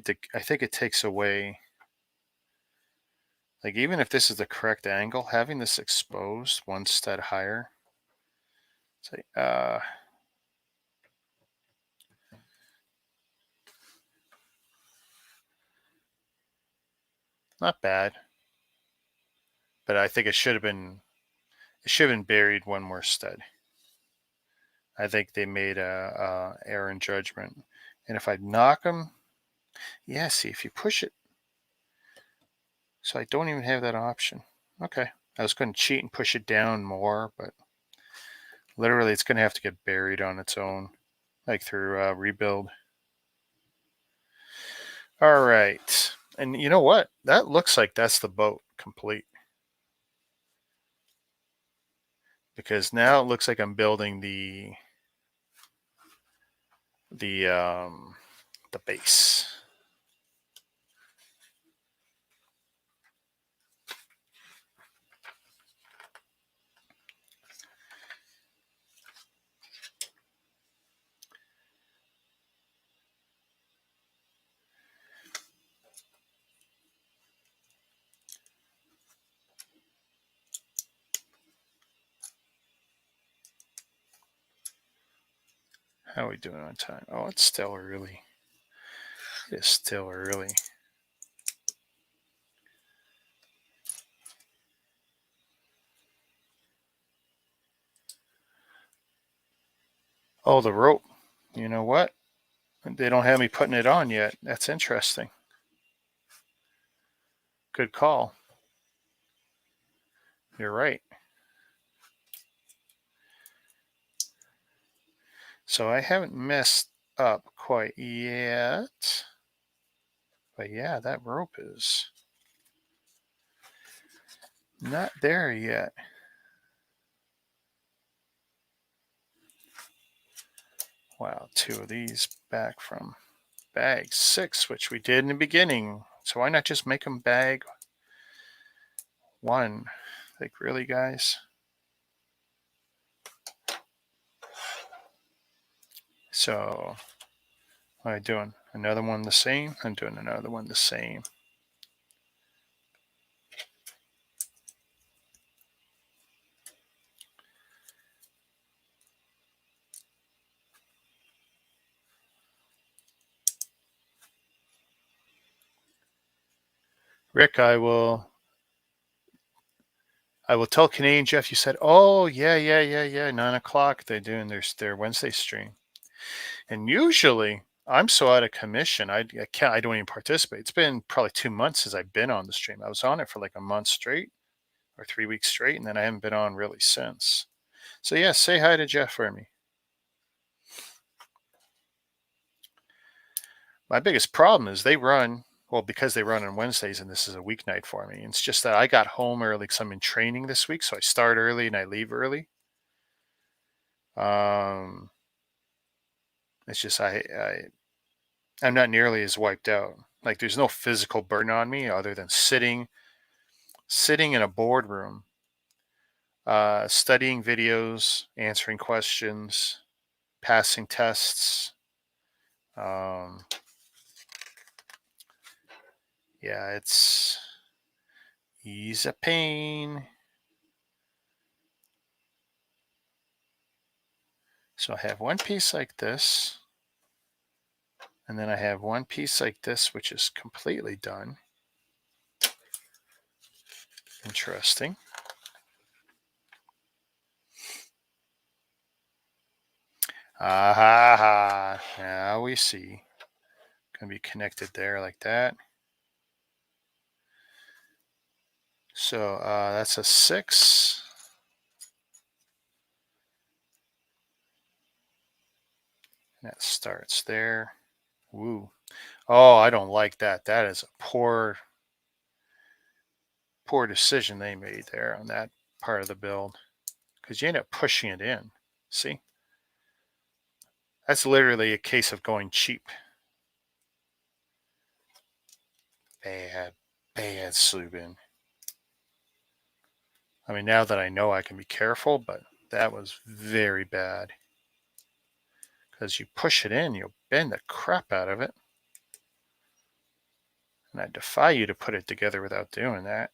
it takes away. Like even if this is the correct angle, having this exposed one stud higher. Say, not bad, but I think it should have been buried one more stud. I think they made a error in judgment. And if I knock them, yeah, see if you push it. So I don't even have that option. Okay, I was going to cheat and push it down more, but literally it's going to have to get buried on its own, like through rebuild. All right, and you know what? That looks like that's the boat complete. Because now it looks like I'm building the base. How are we doing on time? Oh, it's still early. It is still early. Oh, the rope. You know what? They don't have me putting it on yet. That's interesting. Good call. You're right. So I haven't messed up quite yet. But yeah, that rope is not there yet. Wow, two of these back from bag 6, which we did in the beginning. So why not just make them bag 1? Like, really, guys? So what am I doing? Another one the same? I'm doing another one the same. Rick, I will tell Canadian Jeff you said, oh, yeah, 9 o'clock they're doing their Wednesday stream. And usually I'm so out of commission, I don't even participate. It's been probably 2 months since I've been on the stream. I was on it for like a month straight or 3 weeks straight, and then I haven't been on really since. So yeah, say hi to Jeff for me. My biggest problem is they run, well, because they run on Wednesdays and this is a weeknight for me. It's just that I got home early because I'm in training this week. So I start early and I leave early. It's just I'm not nearly as wiped out. Like there's no physical burden on me other than sitting in a boardroom, studying videos, answering questions, passing tests. Yeah, he's a pain. So I have one piece like this, and then I have one piece like this, which is completely done. Interesting. Ah, now we see. Going to be connected there like that. So that's a 6. And that starts there. Woo. Oh, I don't like that. That is a poor decision they made there on that part of the build, because you end up pushing it in. See? That's literally a case of going cheap. Bad Sluban. I mean, now that I know, I can be careful, but that was very bad. Because you push it in, you'll bend the crap out of it. And I defy you to put it together without doing that.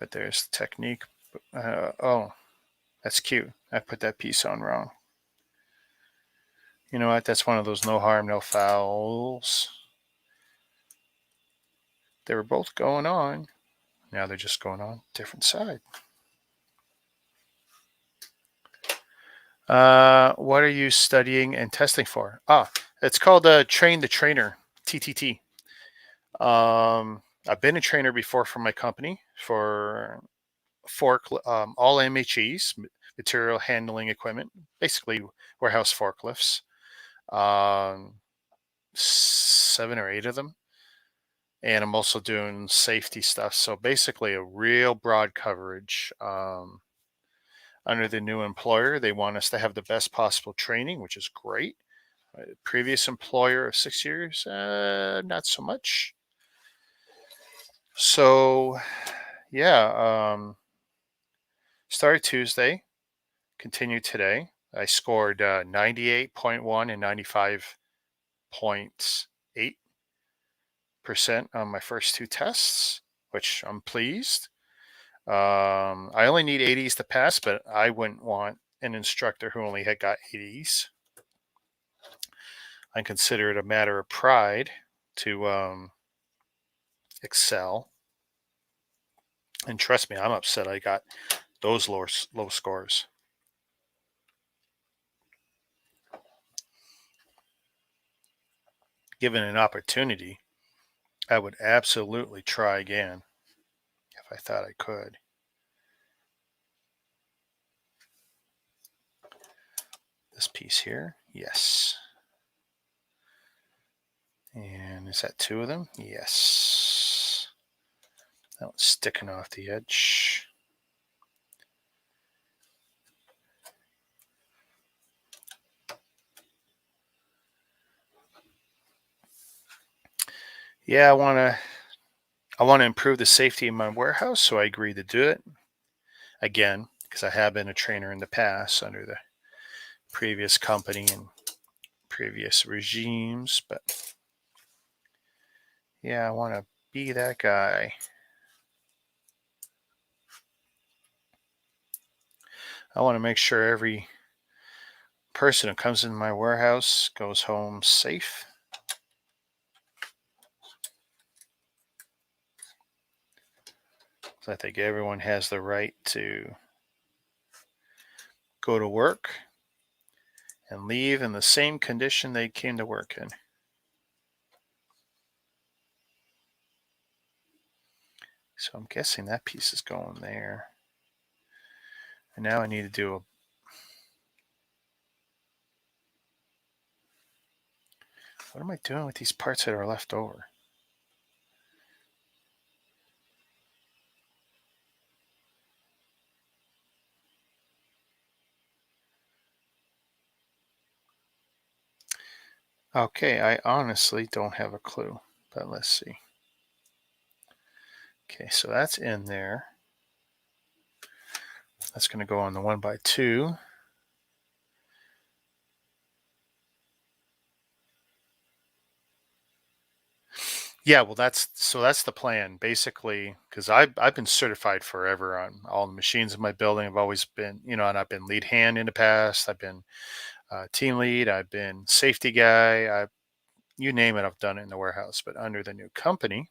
But there's the technique. Oh, that's cute. I put that piece on wrong. You know what? That's one of those no harm, no fouls. They were both going on. Now they're just going on different side. What are you studying and testing for? It's called Train the Trainer, TTT. I've been a trainer before for my company for all MHEs, material handling equipment, basically warehouse forklifts. 7 or 8 of them. And I'm also doing safety stuff. So basically a real broad coverage. Under the new employer, they want us to have the best possible training, which is great. Previous employer of 6 years, not so much. So, yeah, started Tuesday, continued today. I scored 98.1 and 95.8% on my first 2 tests, which I'm pleased. I only need 80s to pass, but I wouldn't want an instructor who only had got 80s. I consider it a matter of pride to excel. And trust me, I'm upset I got those low scores. Given an opportunity, I would absolutely try again if I thought I could. This piece here, yes. And is that 2 of them? Yes. That one's sticking off the edge. Yeah, I want to improve the safety in my warehouse, so I agreed to do it again, because I have been a trainer in the past under the previous company and previous regimes. But yeah, I want to be that guy. I want to make sure every person who comes in my warehouse goes home safe. So I think everyone has the right to go to work and leave in the same condition they came to work in. So I'm guessing that piece is going there. And now I need to do what am I doing with these parts that are left over? Okay, I honestly don't have a clue, but let's see. Okay, so that's in there. That's going to go on the 1x2. Yeah, well, that's the plan basically, because I've been certified forever on all the machines in my building. I've always been, and I've been lead hand in the past. I've been team lead. I've been safety guy. You name it, I've done it in the warehouse. But under the new company,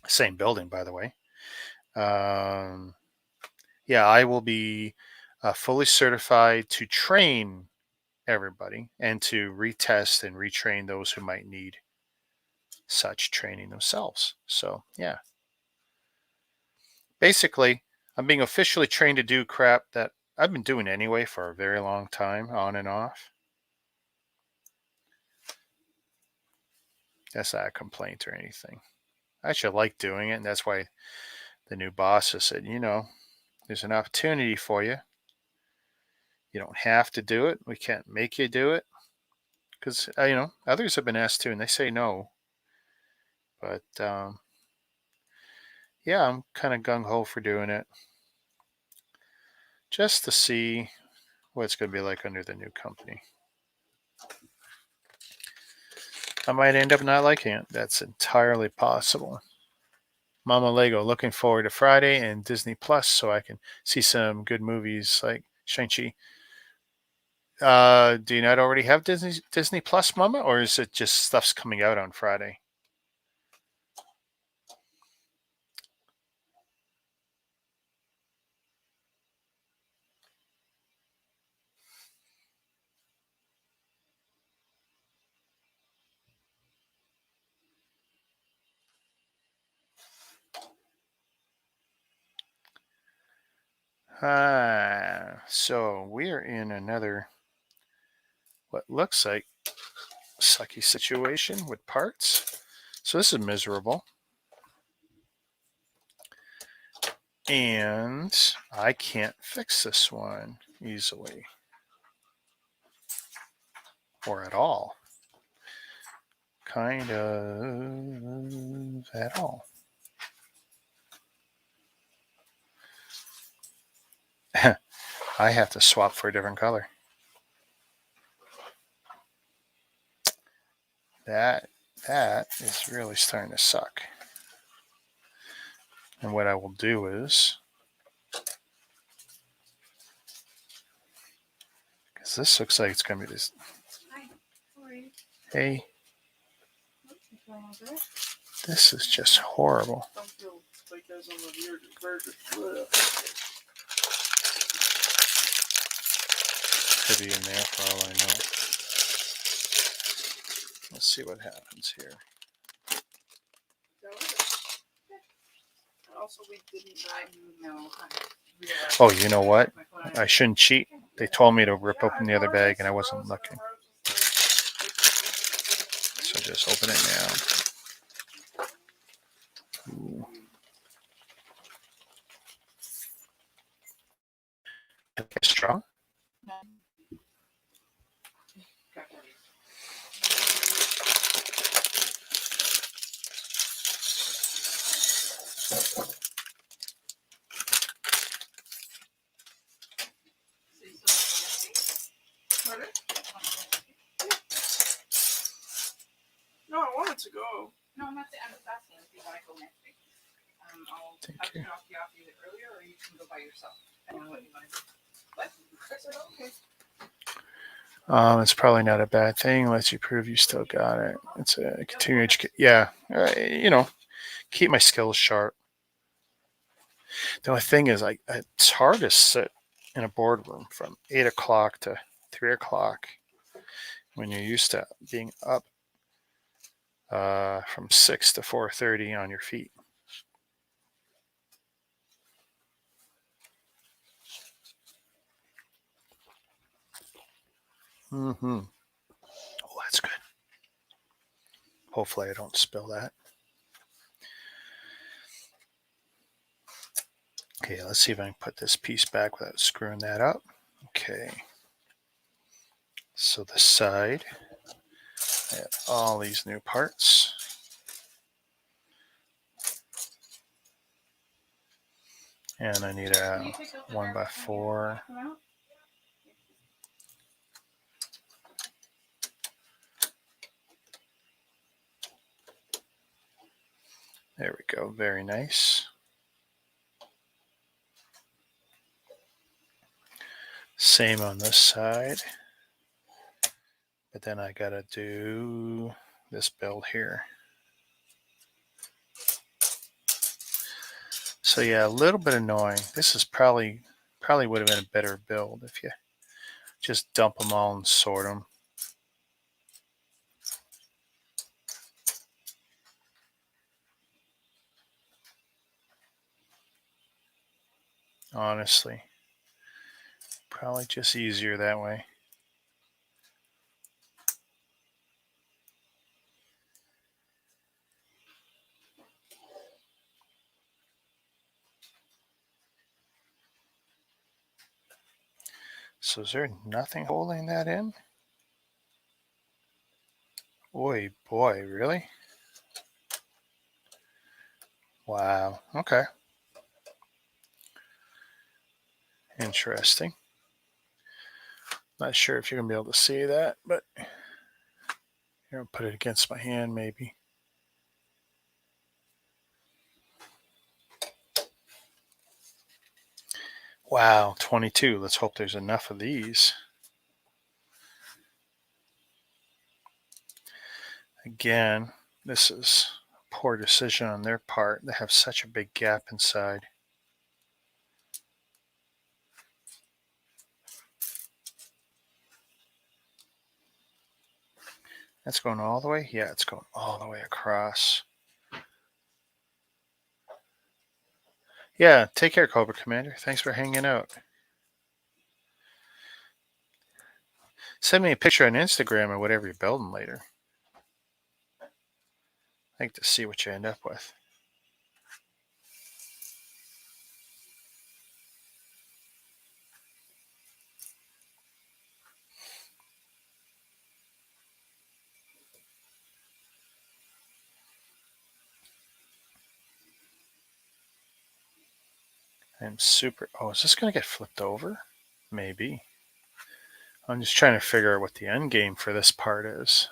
same building, by the way. Um, yeah, I will be fully certified to train everybody and to retest and retrain those who might need such training themselves. So, yeah, basically, I'm being officially trained to do crap that I've been doing anyway for a very long time, on and off. That's not a complaint or anything. I actually like doing it, and that's why the new boss has said, there's an opportunity for you. You don't have to do it. We can't make you do it. Because, others have been asked to, and they say no. But, yeah, I'm kind of gung ho for doing it just to see what it's going to be like under the new company. I might end up not liking it. That's entirely possible. Mama Lego, looking forward to Friday and Disney Plus so I can see some good movies like Shang-Chi. Do you not already have Disney Plus, Mama, or is it just stuff's coming out on Friday? So we are in another, what looks like, sucky situation with parts. So this is miserable. And I can't fix this one easily. Or at all. Kind of at all. I have to swap for a different color. That is really starting to suck. And what I will do is, because this looks like it's going to be this. Hey, this is just horrible. Could be in there for all I know. Let's see what happens here. Oh, you know what? I shouldn't cheat. They told me to rip open the other bag and I wasn't looking. So just open it now. Ooh. Strong? No, I wanted to go. No, I'm not asking if you want to go next week. I'll have to drop you off either earlier or you can go by yourself. I don't know what you want to do. What? I said, okay. It's probably not a bad thing. Lets you prove you still got it. It's a continuing education. Yeah, keep my skills sharp. The only thing is, it's hard to sit in a boardroom from 8 o'clock to 3 o'clock when you're used to being up from 6 to 4:30 on your feet. Mm-hmm. Oh, that's good. Hopefully I don't spill that. Okay, let's see if I can put this piece back without screwing that up. Okay. So this side, I have all these new parts. And I need a 1x4. There we go. Very nice. Same on this side. But then I gotta do this build here. So yeah, a little bit annoying. This is probably would have been a better build if you just dump them all and sort them. Honestly, probably just easier that way. So is there nothing holding that in? Oy boy, really? Wow, okay. Interesting. Not sure if you're going to be able to see that, but here, I'll put it against my hand maybe. Wow, 22. Let's hope there's enough of these. Again, this is a poor decision on their part. They have such a big gap inside. That's going all the way? Yeah, it's going all the way across. Yeah, take care, Cobra Commander. Thanks for hanging out. Send me a picture on Instagram or whatever you're building later. I'd like to see what you end up with. I'm super... Oh, is this going to get flipped over? Maybe. I'm just trying to figure out what the end game for this part is.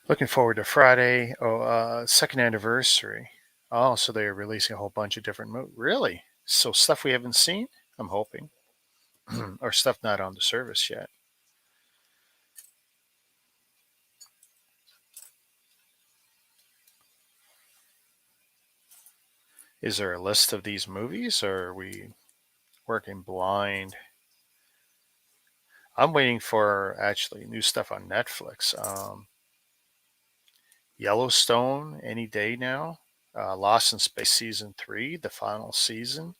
Looking forward to Friday. Oh, second anniversary. Oh, so they're releasing a whole bunch of different movies. Really? So stuff we haven't seen? I'm hoping. Or stuff not on the service yet. Is there a list of these movies, or are we working blind? I'm waiting for actually new stuff on Netflix. Yellowstone any day now. Lost in Space season 3, the final season.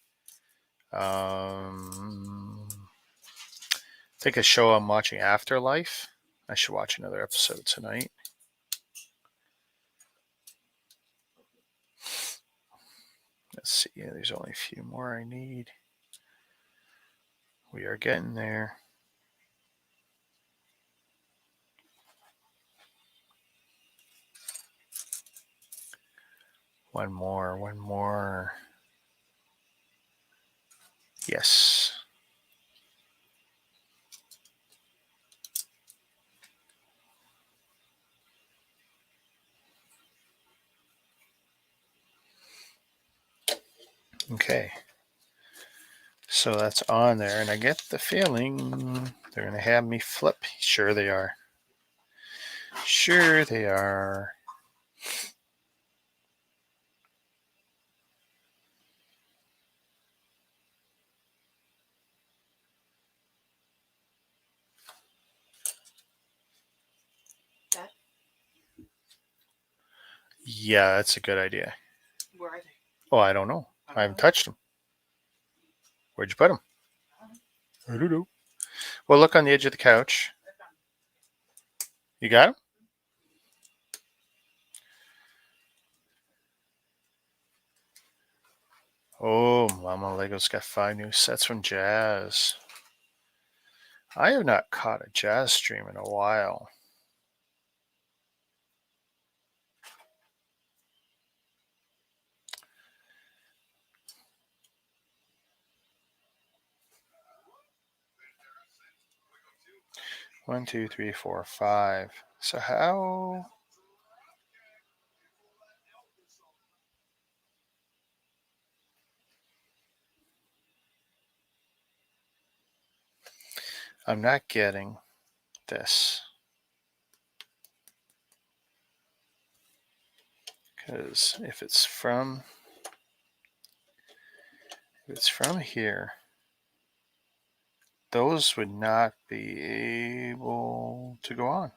I think a show I'm watching, Afterlife. I should watch another episode tonight. Let's see. Yeah, there's only a few more I need. We are getting there. One more. Yes. Okay. So that's on there, and I get the feeling they're going to have me flip. Sure they are. Sure they are. Dad? Yeah, that's a good idea. Where are they? Oh, I don't know. I haven't touched them. Where'd you put them? I don't know. Well, look on the edge of the couch. You got them? Oh, Mama Lego's got 5 new sets from Jazz. I have not caught a Jazz stream in a while. 1, 2, 3, 4, 5. So how? I'm not getting this. Because if it's from here, those would not be able to go on.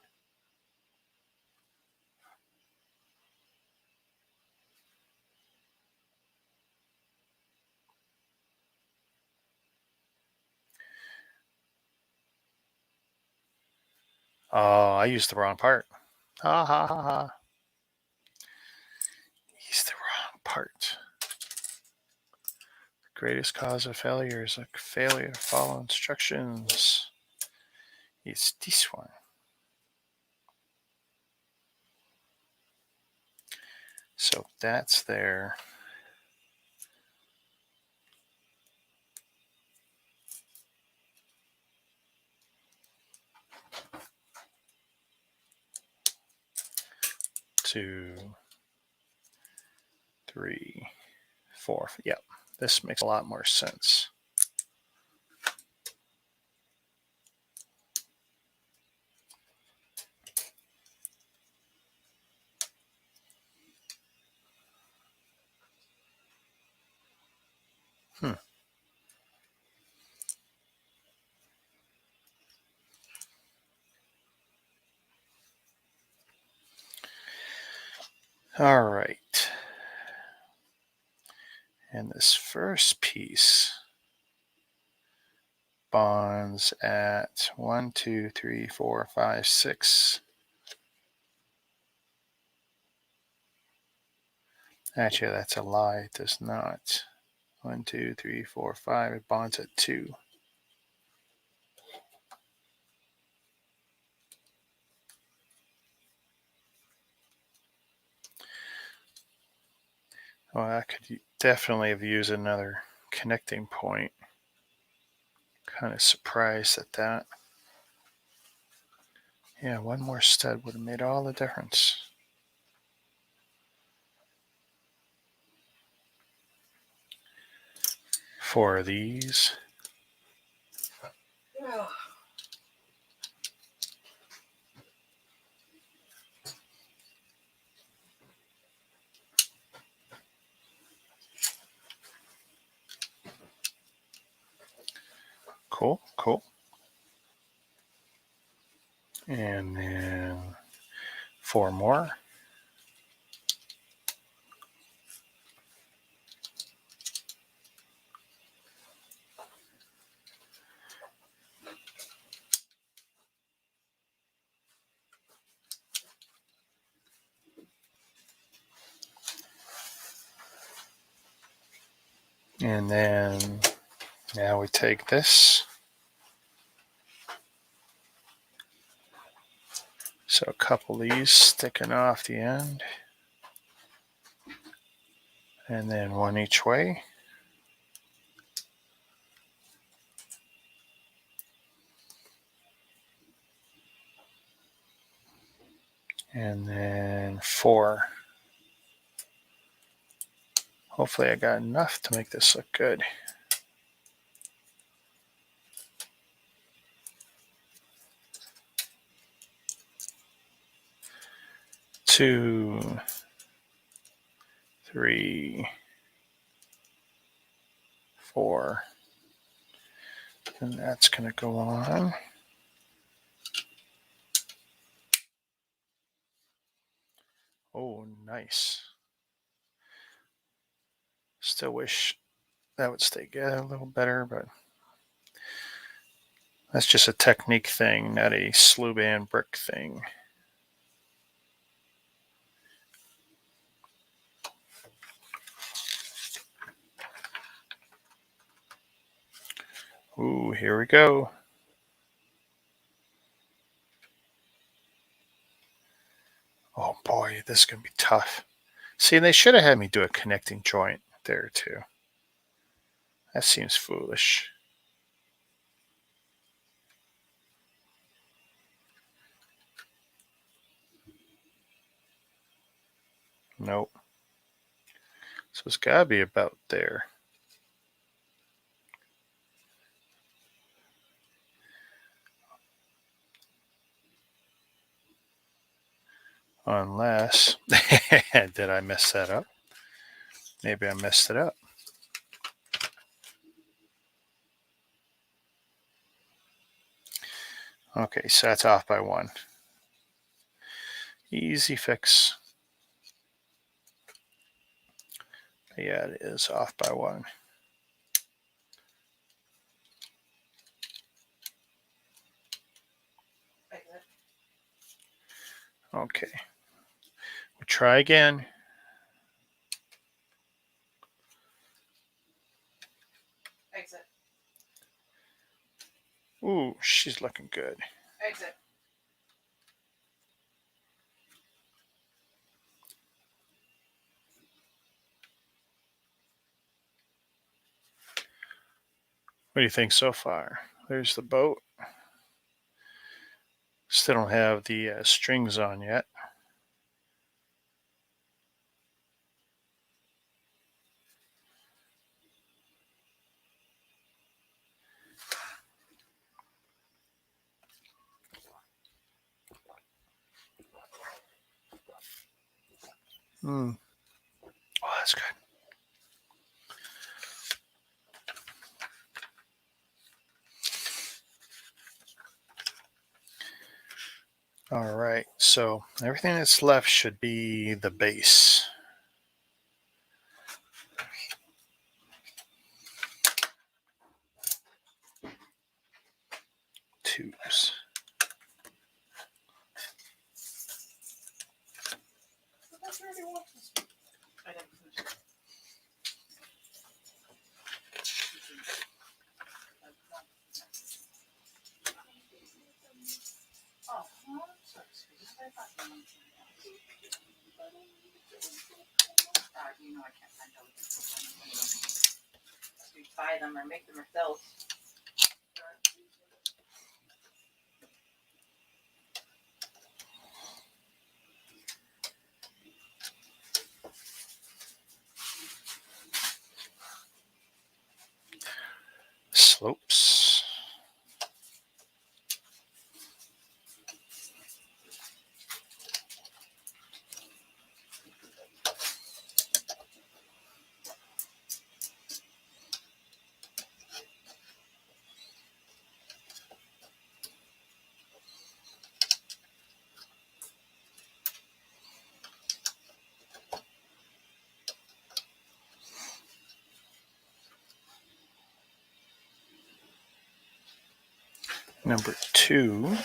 Oh, I used the wrong part. Ha ha ha ha. Used the wrong part. The greatest cause of failure is a failure to follow instructions. It's this one. So that's there. Two, three, four. Yep, this makes a lot more sense. All right. And this first piece bonds at 1, 2, 3, 4, 5, 6. Actually, that's a lie. It does not. 1, 2, 3, 4, 5. It bonds at 2. Well, I could definitely have used another connecting point. Kind of surprised at that. Yeah, one more stud would have made all the difference. Four of these. Cool, cool. And then 4 more. And then now we take this. So a couple of these sticking off the end. And then one each way. And then 4. Hopefully I got enough to make this look good. 2, 3, 4. And that's going to go on. Oh, nice. Still wish that would stay together a little better, but that's just a technique thing, not a Sluban brick thing. Ooh, here we go. Oh boy, this is going to be tough. See, they should have had me do a connecting joint there too. That seems foolish. Nope. So it's got to be about there. Unless, did I mess that up? Maybe I messed it up. Okay, so that's off by 1. Easy fix. Yeah, it is off by 1. Okay. We'll try again. Exit. Ooh, she's looking good. Exit. What do you think so far? There's the boat. Still don't have the strings on yet. Oh, that's good. All right, so everything that's left should be the base. Twos. I didn't finish it. Oh, sorry, sweetie. I thought you wanted something else. You know I can't find out. We buy them or make them ourselves. Slopes. Number 2.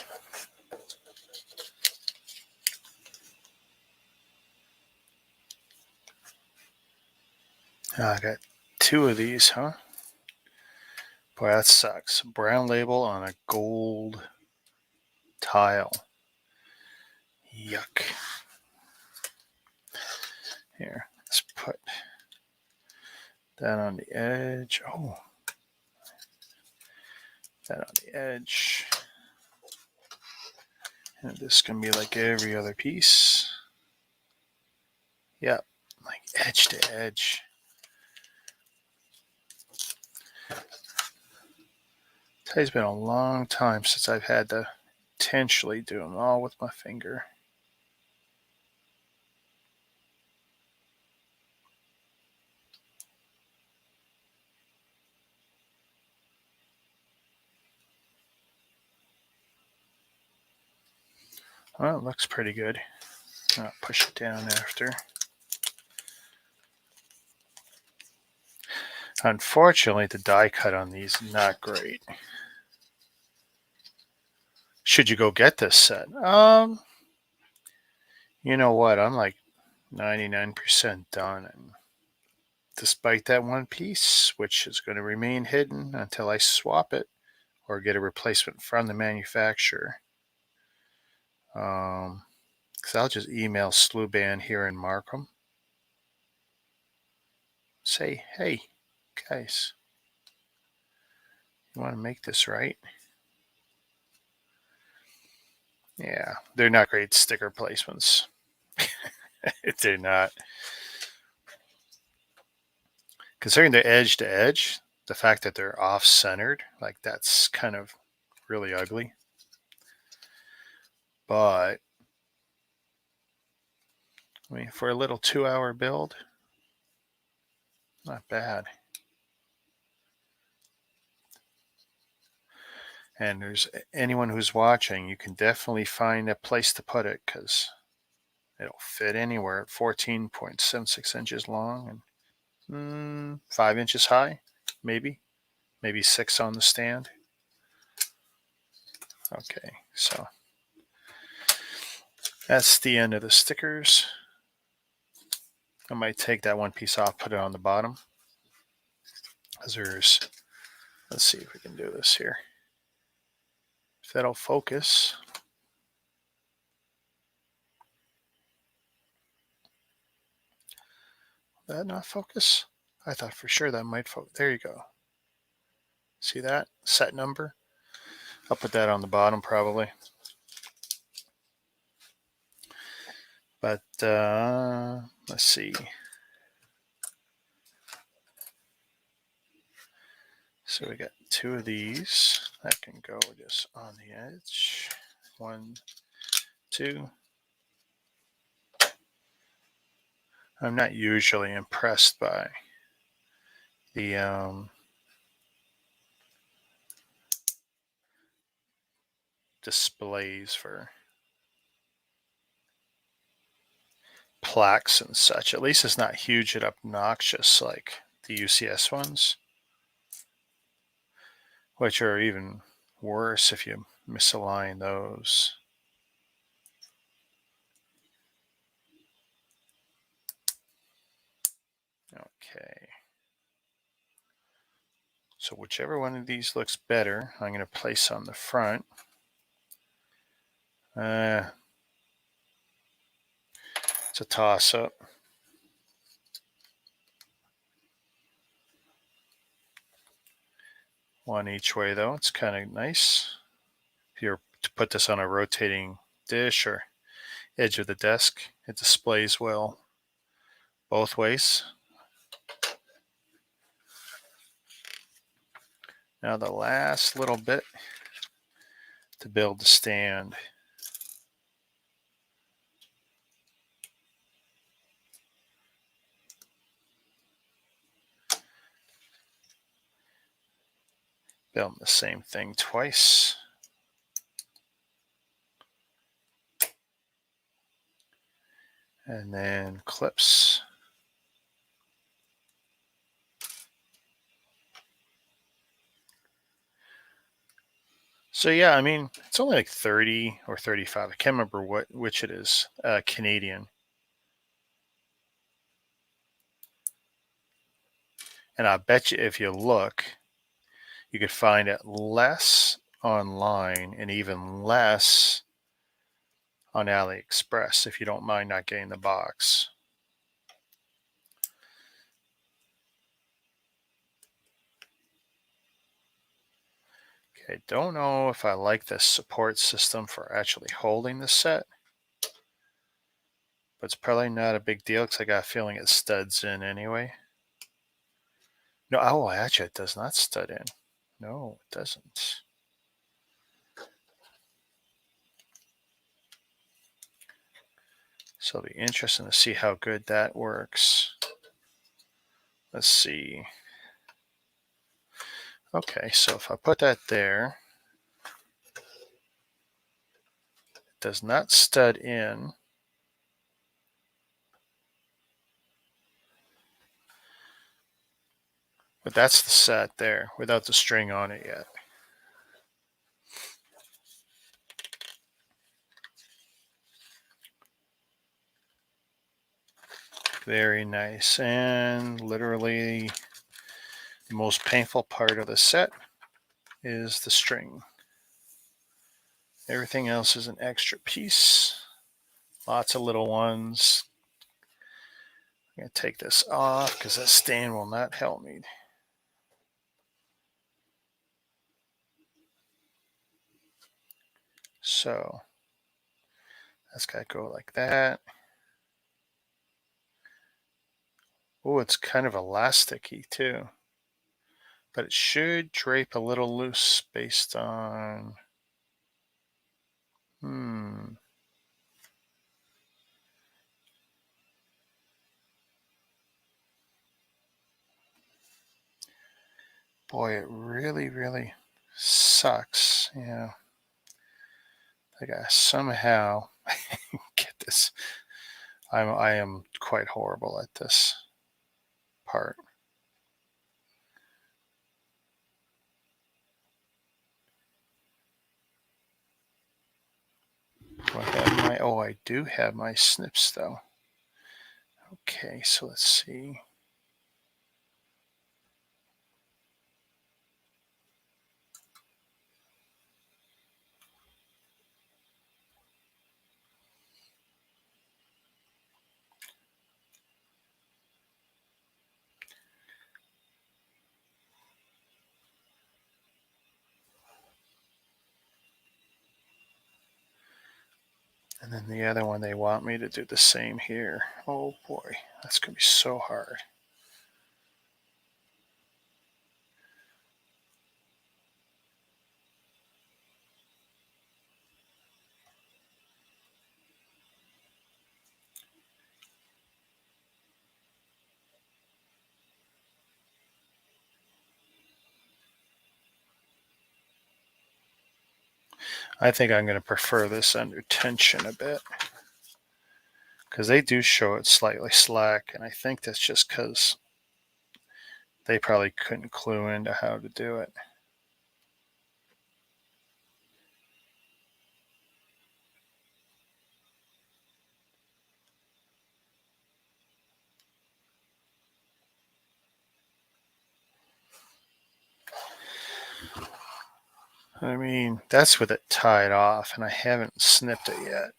I got 2 of these, huh? Boy, that sucks. Brown label on a gold tile. Yuck. Here, let's put that on the edge. Oh, that on the edge. And this can be like every other piece. Yep, like edge to edge. It's been a long time since I've had to intentionally do them all with my finger. Well, it looks pretty good. I'll push it down after. Unfortunately, the die cut on these is not great. Should you go get this set? You know what? I'm like 99% done. And despite that one piece, which is going to remain hidden until I swap it or get a replacement from the manufacturer. Because I'll just email Sluban here in Markham. Say, hey, guys, you want to make this right? Yeah, they're not great sticker placements. It did not. Considering they're edge to edge, the fact that they're off-centered, like that's kind of really ugly. But I mean, for a little 2-hour build, not bad. And there's anyone who's watching, you can definitely find a place to put it because it'll fit anywhere at 14.76 inches long and 5 inches high, maybe 6 on the stand. Okay, so that's the end of the stickers. I might take that one piece off, put it on the bottom. As there's, let's see if we can do this here. If that'll focus. Did that not focus? I thought for sure that might focus. There you go. See that? Set number. I'll put that on the bottom probably. But let's see. So we got 2 of these that can go just on the edge. 1, 2. I'm not usually impressed by the displays for plaques and such. At least it's not huge and obnoxious like the UCS ones, which are even worse if you misalign those. Okay. So whichever one of these looks better, I'm going to place on the front. It's a toss-up. One each way, though. It's kind of nice. If you're to put this on a rotating dish or edge of the desk, it displays well both ways. Now the last little bit to build the stand. Building the same thing twice. And then clips. So yeah, I mean, it's only like 30 or 35. I can't remember which it is, Canadian. And I bet you if you look, you could find it less online and even less on AliExpress if you don't mind not getting the box. Okay, don't know if I like this support system for actually holding the set, but it's probably not a big deal because I got a feeling it studs in anyway. No, oh, actually it does not stud in. No, it doesn't. So it'll be interesting to see how good that works. Let's see. Okay, so if I put that there, it does not stud in. But that's the set there without the string on it yet. Very nice. And literally the most painful part of the set is the string. Everything else is an extra piece. Lots of little ones. I'm going to take this off because that stand will not help me. So that's got to go like that. Oh, it's kind of elasticy too. But it should drape a little loose based on... Boy, it really, really sucks. Yeah. I gotta somehow get this. I am quite horrible at this part. Do I have my... Oh, I do have my snips though. Okay, so let's see. And then the other one, they want me to do the same here. Oh boy, that's going to be so hard. I think I'm going to prefer this under tension a bit, because they do show it slightly slack, and I think that's just because they probably couldn't clue into how to do it. I mean, that's with it tied off, and I haven't snipped it yet.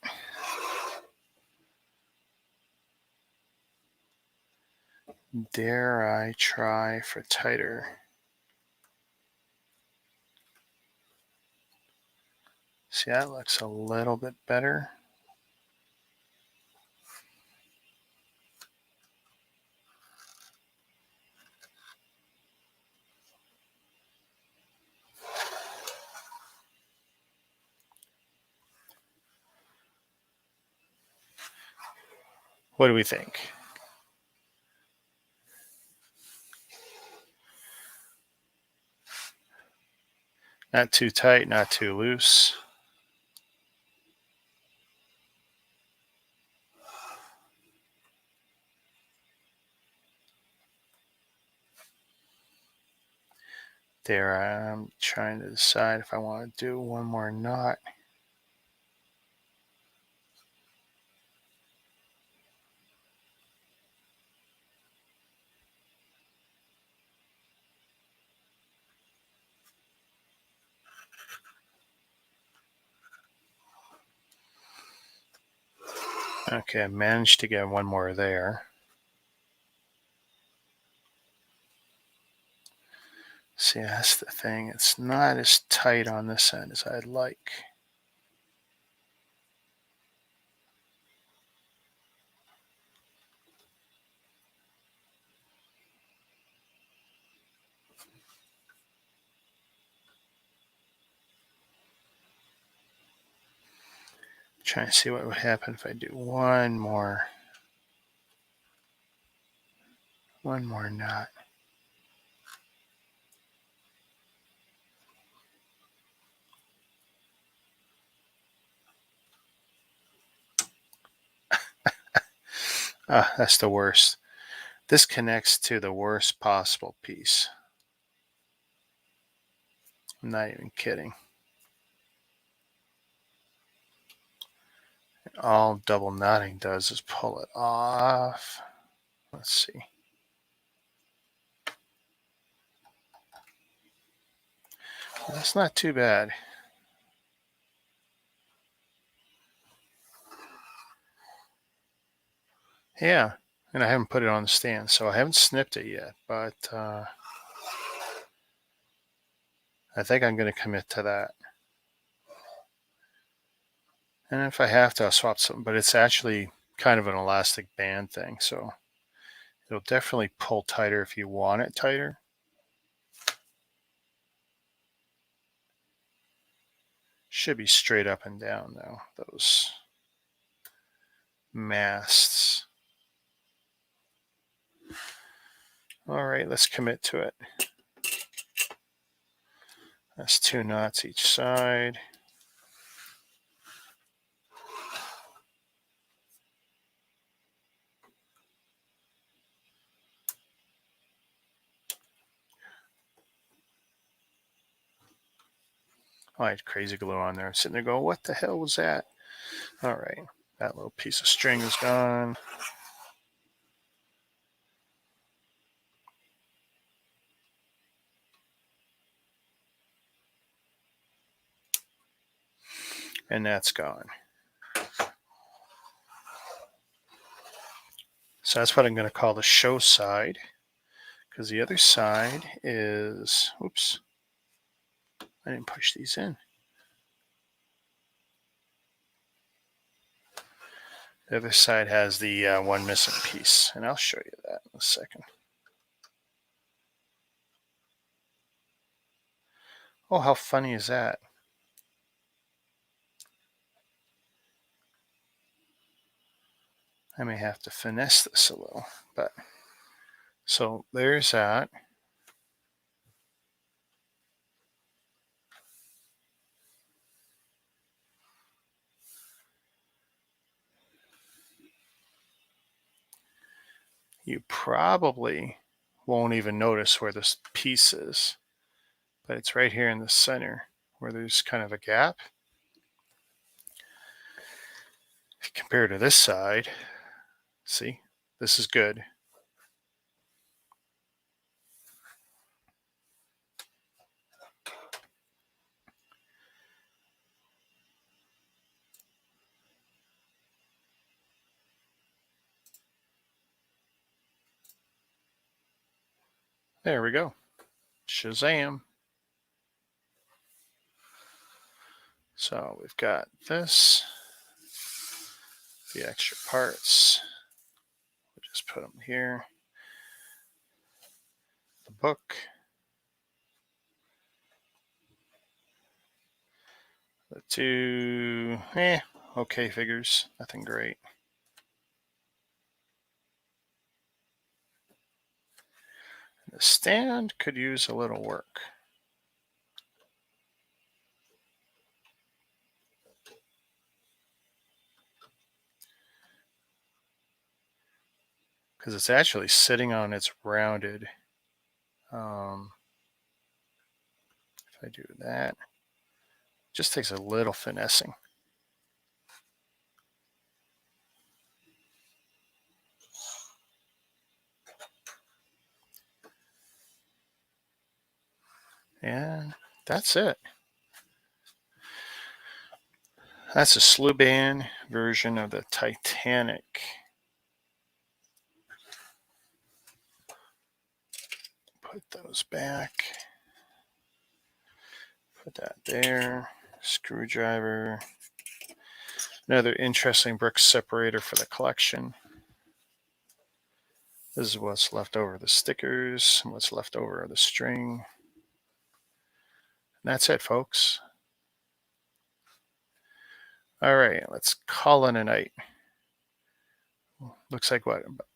Dare I try for tighter? See, that looks a little bit better. What do we think? Not too tight, not too loose. There, I'm trying to decide if I want to do one more knot. Okay, I managed to get one more there. See, that's the thing. It's not as tight on this end as I'd like. Trying to see what would happen if I do one more knot. That's the worst. This connects to the worst possible piece. I'm not even kidding. All double knotting does is pull it off. Let's see. That's not too bad. Yeah, and I haven't put it on the stand, so I haven't snipped it yet, but I think I'm going to commit to that. And if I have to, I'll swap something, but it's actually kind of an elastic band thing, so It'll definitely pull tighter if you want it tighter. Should be straight up and down though, those masts. All right, let's commit to it. That's 2 knots each side. Oh, I had crazy glue on there. I'm sitting there going, what the hell was that? All right, that little piece of string is gone. And that's gone. So that's what I'm going to call the show side, because the other side is, oops, I didn't push these in. The other side has the one missing piece, and I'll show you that in a second. Oh, how funny is that? I may have to finesse this a little, but so there's that. You probably won't even notice where this piece is, but it's right here in the center where there's kind of a gap. If you compare to this side, see, this is good. There we go. Shazam. So we've got this, the extra parts. We'll just put them here. The book. The 2, okay figures, nothing great. The stand could use a little work. Because it's actually sitting on its rounded. If I do that, just takes a little finessing. And that's it. That's a Sluban version of the Titanic. Put those back. Put that there. Screwdriver. Another interesting brick separator for the collection. This is what's left over of the stickers, and what's left over of the string. And that's it, folks. All right, let's call it a night. Looks like what, about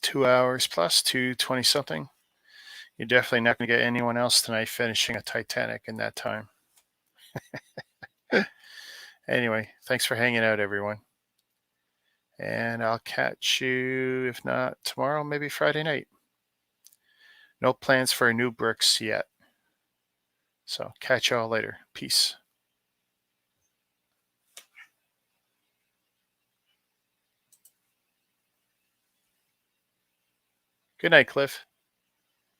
2 hours plus, 2:20 something. You're definitely not going to get anyone else tonight finishing a Titanic in that time. Anyway, thanks for hanging out, everyone. And I'll catch you, if not tomorrow, maybe Friday night. No plans for new bricks yet. So catch y'all later. Peace. Good night, Cliff.